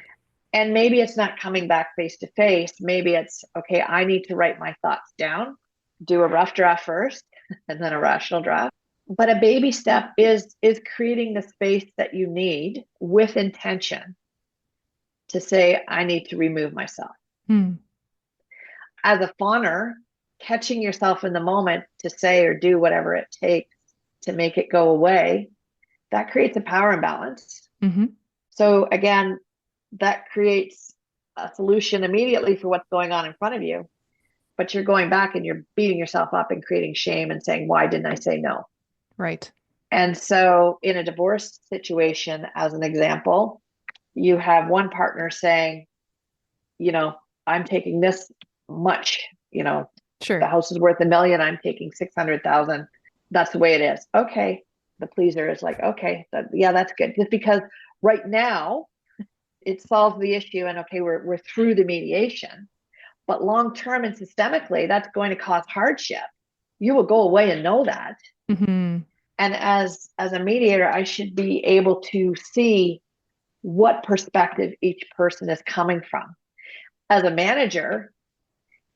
And maybe it's not coming back face to face. Maybe it's, okay, I need to write my thoughts down, do a rough draft first, and then a rational draft. But a baby step is creating the space that you need with intention to say, I need to remove myself. Mm, As a fawner, catching yourself in the moment to say or do whatever it takes to make it go away, that creates a power imbalance. hmm So again, that creates a solution immediately for what's going on in front of you, but you're going back and you're beating yourself up and creating shame and saying, why didn't I say no? Right. And so in a divorce situation, as an example, you have one partner saying, I'm taking this much, the Sure. house is worth 1 million, I'm taking 600,000. That's the way it is. Okay. The pleaser is like, okay, yeah, that's good. Just because right now it solves the issue and okay, we're through the mediation. But long term and systemically, that's going to cause hardship. You will go away and know that. hmm And as a mediator, I should be able to see what perspective each person is coming from. As a manager,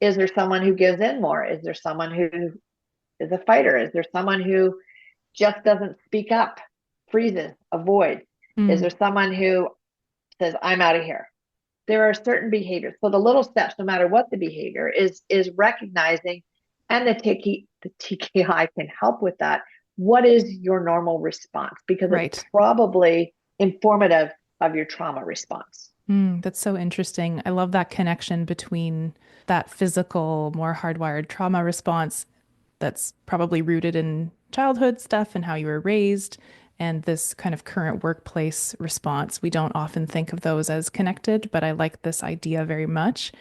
is there someone who gives in more? Is there someone who is a fighter? Is there someone who just doesn't speak up, freezes, avoids? Is Mm, there someone who says, I'm out of here? There are certain behaviors. So the little steps, no matter what the behavior is recognizing, and the TKI can help with that. What is your normal response? Because it's right. probably informative of your trauma response. That's so interesting. I love that connection between that physical, more hardwired trauma response that's probably rooted in childhood stuff and how you were raised, and this kind of current workplace response. We don't often think of those as connected, but I like this idea very much.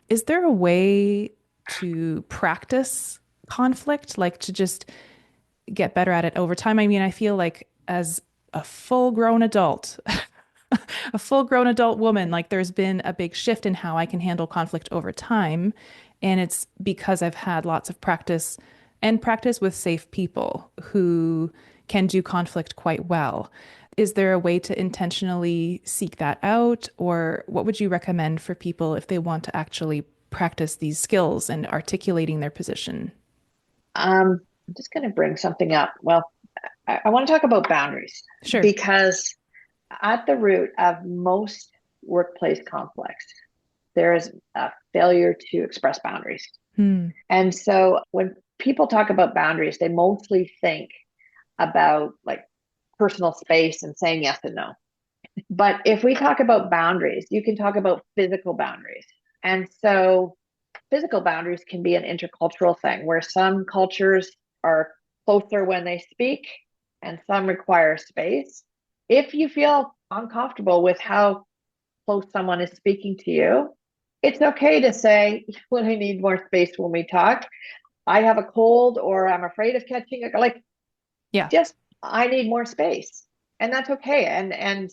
Is there a way to practice conflict, like to just get better at it over time? I mean, I feel like as a full grown adult, a full grown adult woman, like there's been a big shift in how I can handle conflict over time. And it's because I've had lots of practice and practice with safe people who can do conflict quite well. Is there a way to intentionally seek that out? Or what would you recommend for people if they want to actually practice these skills and articulating their position? I'm just going to bring something up. Well, I want to talk about boundaries Sure. because at the root of most workplace conflicts, there is a failure to express boundaries. Hmm. And so when people talk about boundaries, they mostly think about like personal space and saying yes and no. But if we talk about boundaries, you can talk about physical boundaries. And so physical boundaries can be an intercultural thing where some cultures are closer when they speak and some require space. If you feel uncomfortable with how close someone is speaking to you, it's okay to say, when I need more space when we talk, I have a cold or I'm afraid of catching it. Like, Yeah. just, I need more space. And that's okay. And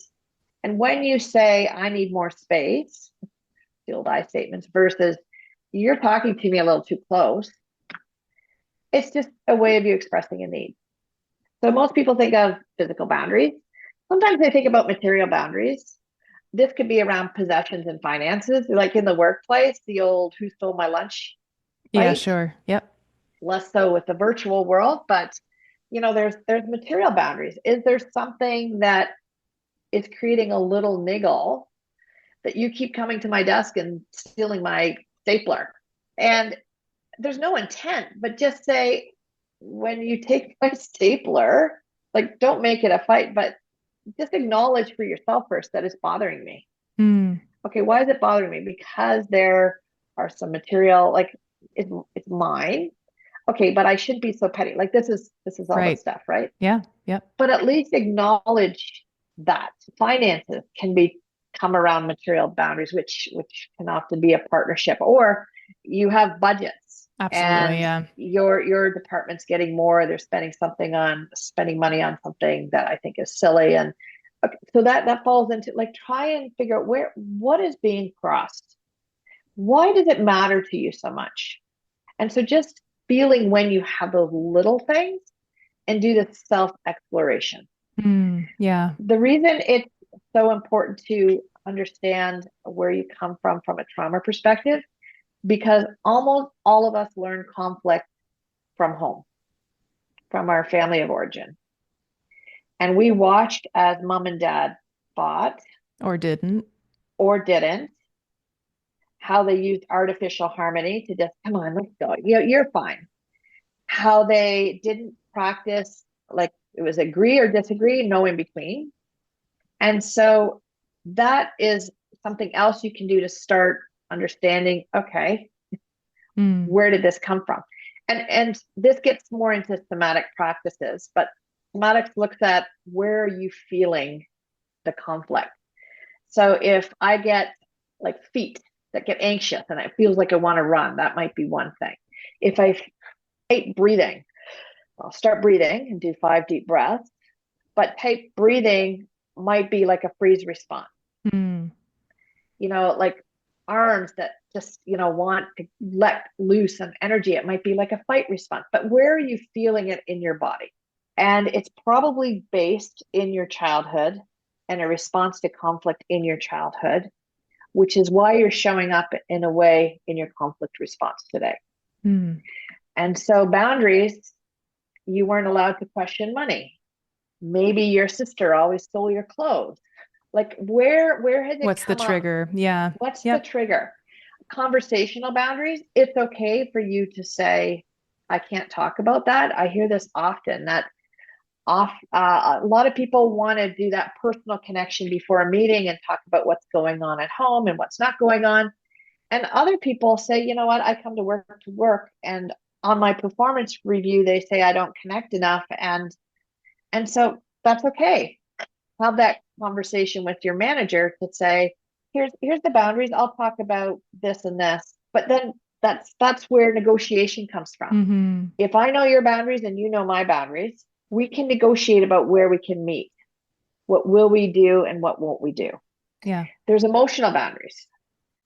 when you say, I need more space, field I statements versus you're talking to me a little too close, it's just a way of you expressing a need. So most people think of physical boundaries. Sometimes they think about material boundaries. This could be around possessions and finances, like in the workplace, the old who stole my lunch Yeah, fight. sure. Yep. Less so with the virtual world, but there's material boundaries. Is there something that is creating a little niggle that you keep coming to my desk and stealing my stapler? And there's no intent, but just say, when you take my stapler, like, don't make it a fight, but just acknowledge for yourself first that it's bothering me. Hmm. Okay, why is it bothering me? Because there are some material, like it's mine. Okay, but I shouldn't be so petty. Like this is all the Right. stuff, right? Yeah. Yep. But at least acknowledge that. Finances can be come around material boundaries, which can often be a partnership, or you have budgets Absolutely. and Yeah. your department's getting more, they're spending money on something that I think is silly. And okay, so that falls into like try and figure out what is being crossed. Why does it matter to you so much? And so just feeling when you have those little things and do the self exploration. Yeah. The reason it's so important to understand where you come from a trauma perspective, because almost all of us learn conflict from home, from our family of origin. And we watched as mom and dad fought Or didn't. or didn't, how they used artificial harmony to just, come on, let's go. You're fine. How they didn't practice, like it was agree or disagree, no in between. And so that is something else you can do to start understanding, okay, Mm. where did this come from? And this gets more into somatic practices, but somatics looks at where are you feeling the conflict. So if I get like feet that get anxious and it feels like I want to run, that might be one thing. If I hate breathing, I'll start breathing and do 5 deep breaths. But tight breathing might be like a freeze response. Mm. Like arms that just, want to let loose some energy. It might be like a fight response. But where are you feeling it in your body? And it's probably based in your childhood and a response to conflict in your childhood, which is why you're showing up in a way in your conflict response today. Mm. And so boundaries, you weren't allowed to question money. Maybe your sister always stole your clothes. Like where has it What's the come up? trigger? Yeah. What's the Yep. trigger? Conversational boundaries, it's okay for you to say, I can't talk about that. I hear this often that a lot of people want to do that personal connection before a meeting and talk about what's going on at home and what's not going on. And other people say, you know what, I come to work and on my performance review, they say I don't connect enough. And so that's okay. Have that conversation with your manager to say, here's the boundaries. I'll talk about this and this. But then that's where negotiation comes from. Mm-hmm. If I know your boundaries and you know my boundaries, we can negotiate about where we can meet. What will we do and what won't we do? Yeah. There's emotional boundaries.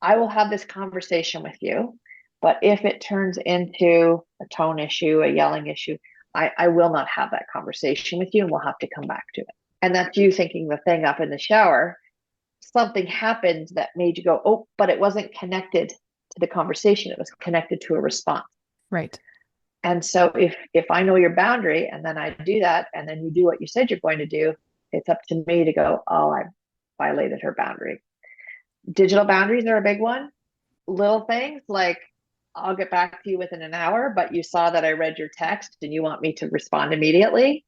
I will have this conversation with you, but if it turns into a tone issue, a yelling issue, I will not have that conversation with you and we'll have to come back to it. And that's you thinking the thing up in the shower. Something happened that made you go, oh, but it wasn't connected to the conversation. It was connected to a response. Right. And so if I know your boundary and then I do that and then you do what you said you're going to do, it's up to me to go, oh, I violated her boundary. Digital boundaries are a big one. Little things like I'll get back to you within an hour, but you saw that I read your text and you want me to respond immediately,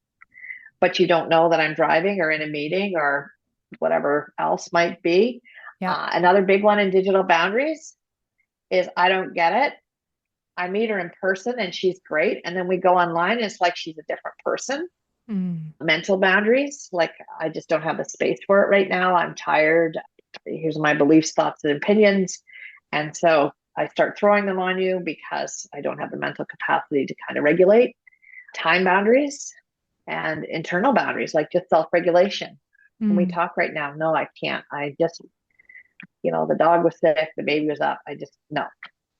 but you don't know that I'm driving or in a meeting or whatever else might be. Yeah. Another big one in digital boundaries is I don't get it. I meet her in person and she's great. And then we go online and it's like she's a different person. Mm. Mental boundaries, like I just don't have the space for it right now. I'm tired. Here's my beliefs, thoughts, and opinions. And so I start throwing them on you because I don't have the mental capacity to kind of regulate. Time boundaries and internal boundaries, like just self-regulation. Can we Mm. talk right now? No, I can't. I just, the dog was sick, the baby was up. I just, no.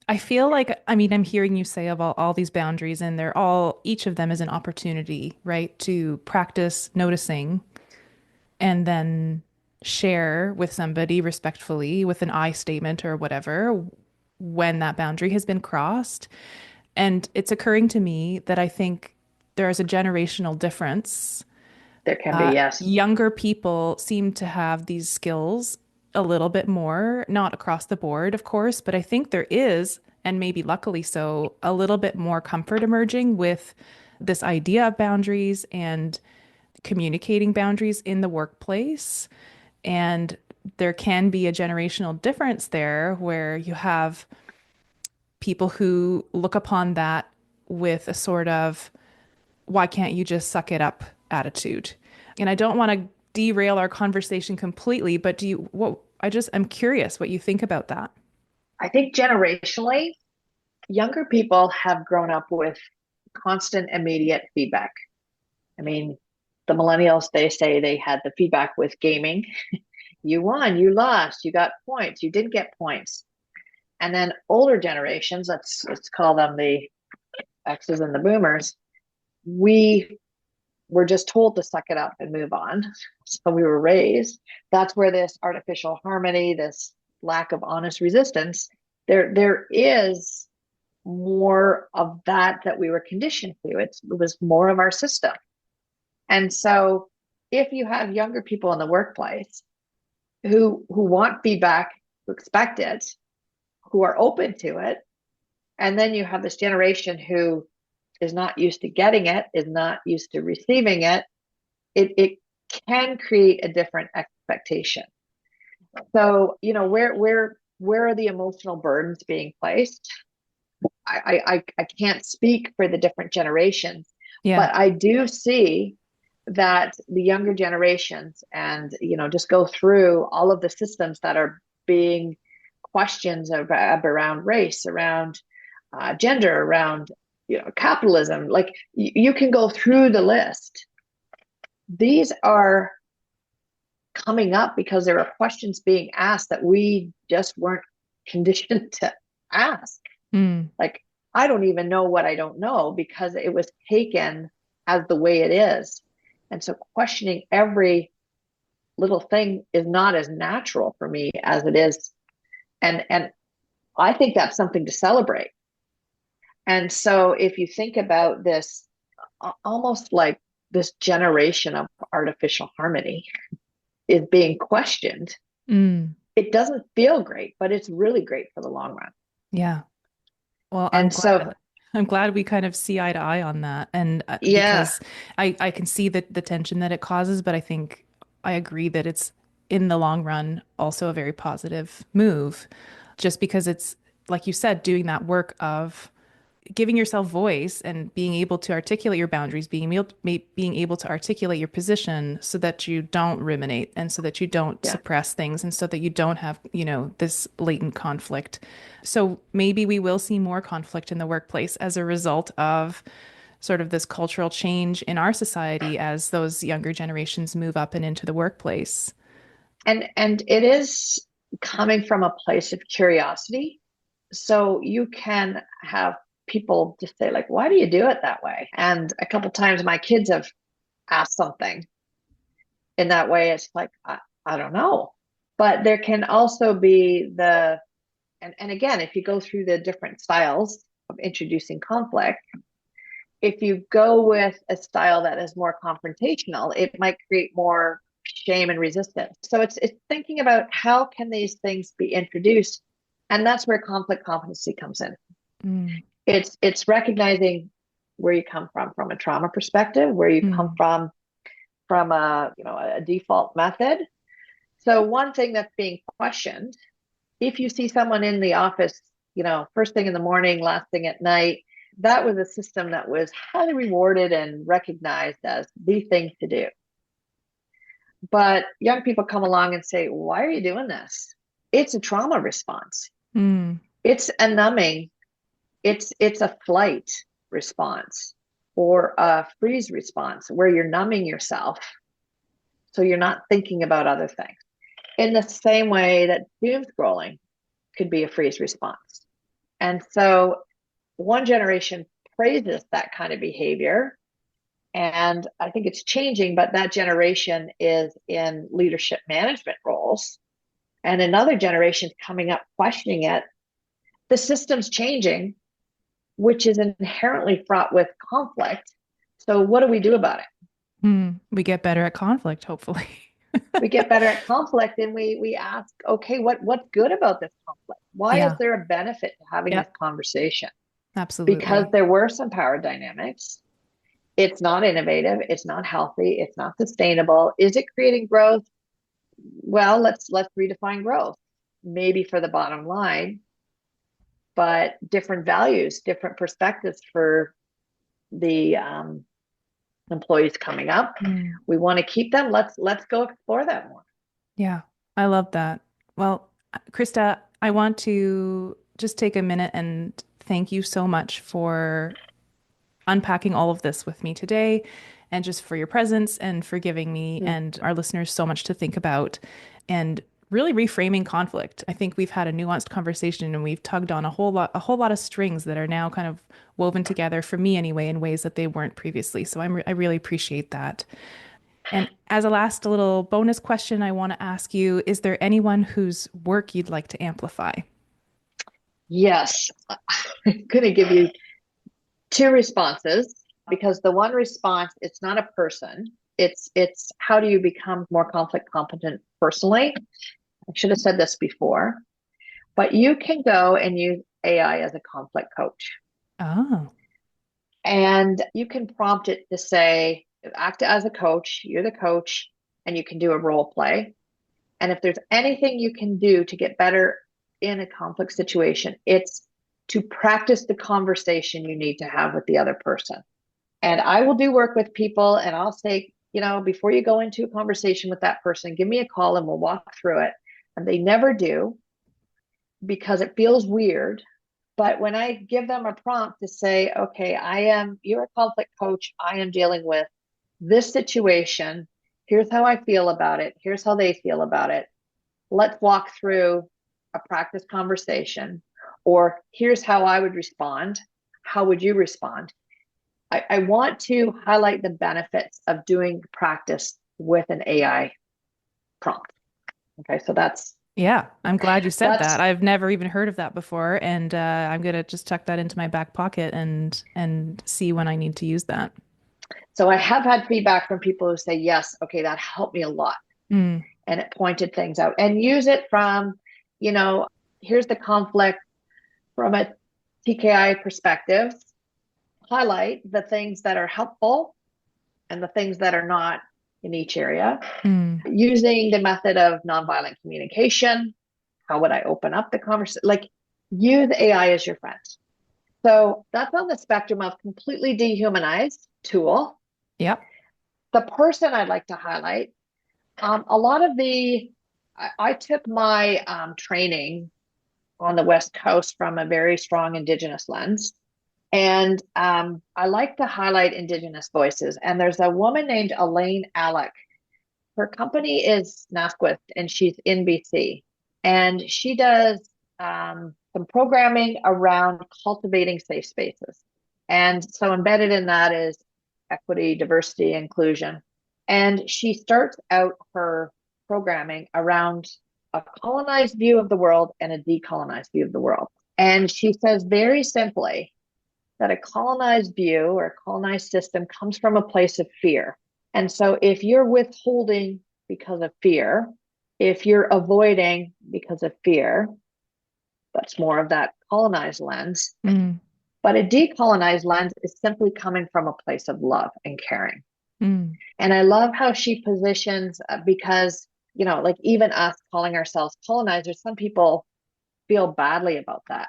I feel like, I mean, I'm hearing you say of all these boundaries, and they're all, each of them is an opportunity, right? To practice noticing and then share with somebody respectfully with an I statement or whatever when that boundary has been crossed. And it's occurring to me that I think there is a generational difference. There can be, yes. Younger people seem to have these skills a little bit more, not across the board, of course, but I think there is, and maybe luckily so, a little bit more comfort emerging with this idea of boundaries and communicating boundaries in the workplace. And there can be a generational difference there where you have people who look upon that with a sort of, why can't you just suck it up attitude? And I don't want to derail our conversation completely, but I'm curious what you think about that. I think generationally, younger people have grown up with constant immediate feedback. I mean, the millennials, they say they had the feedback with gaming. You won, you lost, you got points, you didn't get points. And then older generations, let's call them the X's and the boomers, we were just told to suck it up and move on. So we were raised. That's where this artificial harmony, this lack of honest resistance, there is more of that we were conditioned to. It was more of our system. And so if you have younger people in the workplace who want feedback, who expect it, who are open to it, and then you have this generation who is not used to getting it, is not used to receiving it, it can create a different expectation. So, where are the emotional burdens being placed? I can't speak for the different generations, but I do see that the younger generations, and just go through all of the systems that are being questions around race, around gender, around capitalism. Like you can go through the list. These are coming up because there are questions being asked that we just weren't conditioned to ask. Like, I don't even know what I don't know because it was taken as the way it is. And so questioning every little thing is not as natural for me as it is. And I think that's something to celebrate. And so if you think about this, almost like this generation of artificial harmony is being questioned, it doesn't feel great, but it's really great for the long run. Yeah. Well, I'm glad we kind of see eye to eye on that. And because I can see the tension that it causes, but I think I agree that it's in the long run also a very positive move, just because it's, like you said, doing that work of giving yourself voice and being able to articulate your boundaries, being able to articulate your position so that you don't ruminate and so that you don't suppress things and so that you don't have, this latent conflict. So maybe we will see more conflict in the workplace as a result of sort of this cultural change in our society as those younger generations move up and into the workplace. And it is coming from a place of curiosity. So you can have people just say, like, why do you do it that way? And a couple times my kids have asked something in that way. It's like, I don't know. But there can also be and again, if you go through the different styles of introducing conflict, if you go with a style that is more confrontational, it might create more shame and resistance. So it's thinking about how can these things be introduced, and that's where conflict competency comes in. It's recognizing where you come from a trauma perspective, where you come from a default method. So one thing that's being questioned, if you see someone in the office, first thing in the morning, last thing at night, that was a system that was highly rewarded and recognized as the thing to do. But young people come along and say, why are you doing this? It's a trauma response. It's a numbing. It's a flight response or a freeze response where you're numbing yourself so you're not thinking about other things. In the same way that doom scrolling could be a freeze response. And so one generation praises that kind of behavior, and I think it's changing, but that generation is in leadership management roles, and another generation coming up questioning it. The system's changing, which is inherently fraught with conflict. So what do we do about it? We get better at conflict, hopefully. We get better at conflict, and we ask, okay, what's good about this conflict? Why is there a benefit to having this conversation? Absolutely. Because there were some power dynamics. It's not innovative. It's not healthy. It's not sustainable. Is it creating growth? Well, let's redefine growth, maybe for the bottom line, but different values, different perspectives for the employees coming up. Mm. We want to keep them. Let's go explore that more. Yeah, I love that. Well, Krista, I want to just take a minute and thank you so much for unpacking all of this with me today and just for your presence and for giving me Mm. and our listeners so much to think about and really reframing conflict. I think we've had a nuanced conversation and we've tugged on a whole lot of strings that are now kind of woven together for me anyway in ways that they weren't previously. So I really appreciate that. And as a last little bonus question, I want to ask you, is there anyone whose work you'd like to amplify? Yes, I'm going to give you two responses because the one response, it's not a person. It's how do you become more conflict competent personally? I should have said this before, but you can go and use AI as a conflict coach. Oh, And you can prompt it to say, act as a coach, you're the coach, and you can do a role play. And if there's anything you can do to get better in a conflict situation, it's to practice the conversation you need to have with the other person. And I will do work with people and I'll say, before you go into a conversation with that person, give me a call and we'll walk through it. And they never do because it feels weird. But when I give them a prompt to say, okay, you're a conflict coach, I am dealing with this situation. Here's how I feel about it. Here's how they feel about it. Let's walk through a practice conversation. Or here's how I would respond. How would you respond? I want to highlight the benefits of doing practice with an AI prompt. Okay, so yeah. I'm glad you said that. that's I've never even heard of that before, and I'm gonna just tuck that into my back pocket and see when I need to use that. so I have had feedback from people who say, yes, okay, that helped me a lot. Mm, And it pointed things out and use it from, you know, here's the conflict from a TKI perspective, highlight the things that are helpful and the things that are not in each area. mm, Using the method of nonviolent communication, how would I open up the conversation? Like use AI as your friend. So that's on the spectrum of completely dehumanized tool. yep. The person I'd like to highlight, a lot of I took my training on the West Coast from a very strong Indigenous lens. And I like to highlight Indigenous voices. And there's a woman named Elaine Alec. Her company is Nasquith, and she's in BC. And she does some programming around cultivating safe spaces. And so embedded in that is equity, diversity, inclusion. And she starts out her programming around a colonized view of the world and a decolonized view of the world. And she says very simply that a colonized view or a colonized system comes from a place of fear. And so if you're withholding because of fear, if you're avoiding because of fear, that's more of that colonized lens. Mm, But a decolonized lens is simply coming from a place of love and caring. mm, And I love how she positions because, like even us calling ourselves colonizers, some people feel badly about that.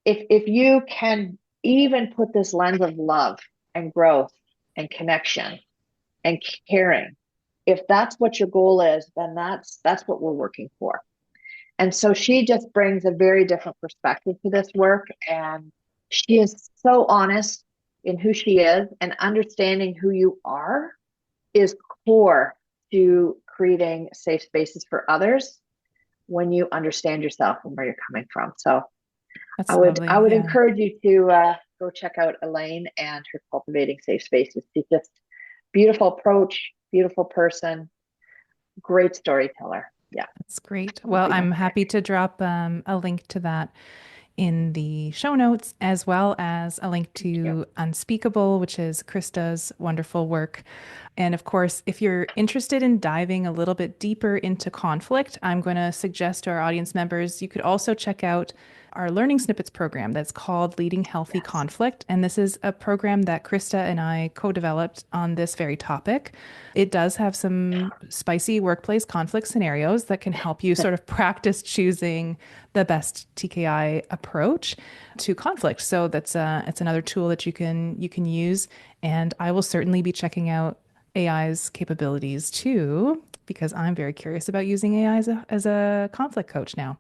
If you can even put this lens of love and growth and connection and caring, if that's what your goal is, then that's what we're working for. And so she just brings a very different perspective to this work. And she is so honest in who she is, and understanding who you are is core to creating safe spaces for others when you understand yourself and where you're coming from. So that's I would lovely. encourage you to go check out Elaine and her Cultivating Safe Spaces. She's just beautiful approach, beautiful person, great storyteller. Yeah. That's great. Well, I'm happy to drop a link to that in the show notes, as well as a link to Unspeakable, which is Krista's wonderful work. And of course, if you're interested in diving a little bit deeper into conflict, I'm going to suggest to our audience members you could also check out our Learning Snippets program that's called Leading Healthy Conflict. And this is a program that Crista and I co-developed on this very topic. It does have some spicy workplace conflict scenarios that can help you sort of practice choosing the best TKI approach to conflict. So that's it's another tool that you can use. And I will certainly be checking out AI's capabilities too, because I'm very curious about using AI as a conflict coach now.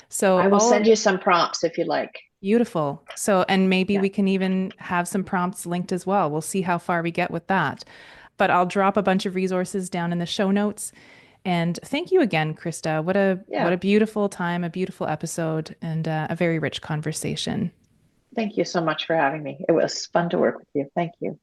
So I will send you some prompts if you like. Beautiful. So, and maybe we can even have some prompts linked as well. We'll see how far we get with that. But I'll drop a bunch of resources down in the show notes. And thank you again, Crista. What a beautiful time, a beautiful episode, and a very rich conversation. Thank you so much for having me. It was fun to work with you. Thank you.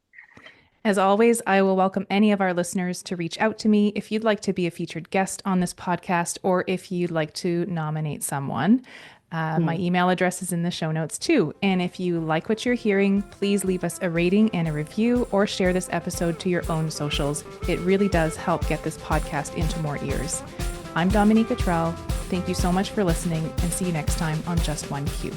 As always, I will welcome any of our listeners to reach out to me if you'd like to be a featured guest on this podcast, or if you'd like to nominate someone. My email address is in the show notes too. And if you like what you're hearing, please leave us a rating and a review, or share this episode to your own socials. It really does help get this podcast into more ears. I'm Dominique. Thank you so much for listening, and see you next time on Just One Cue.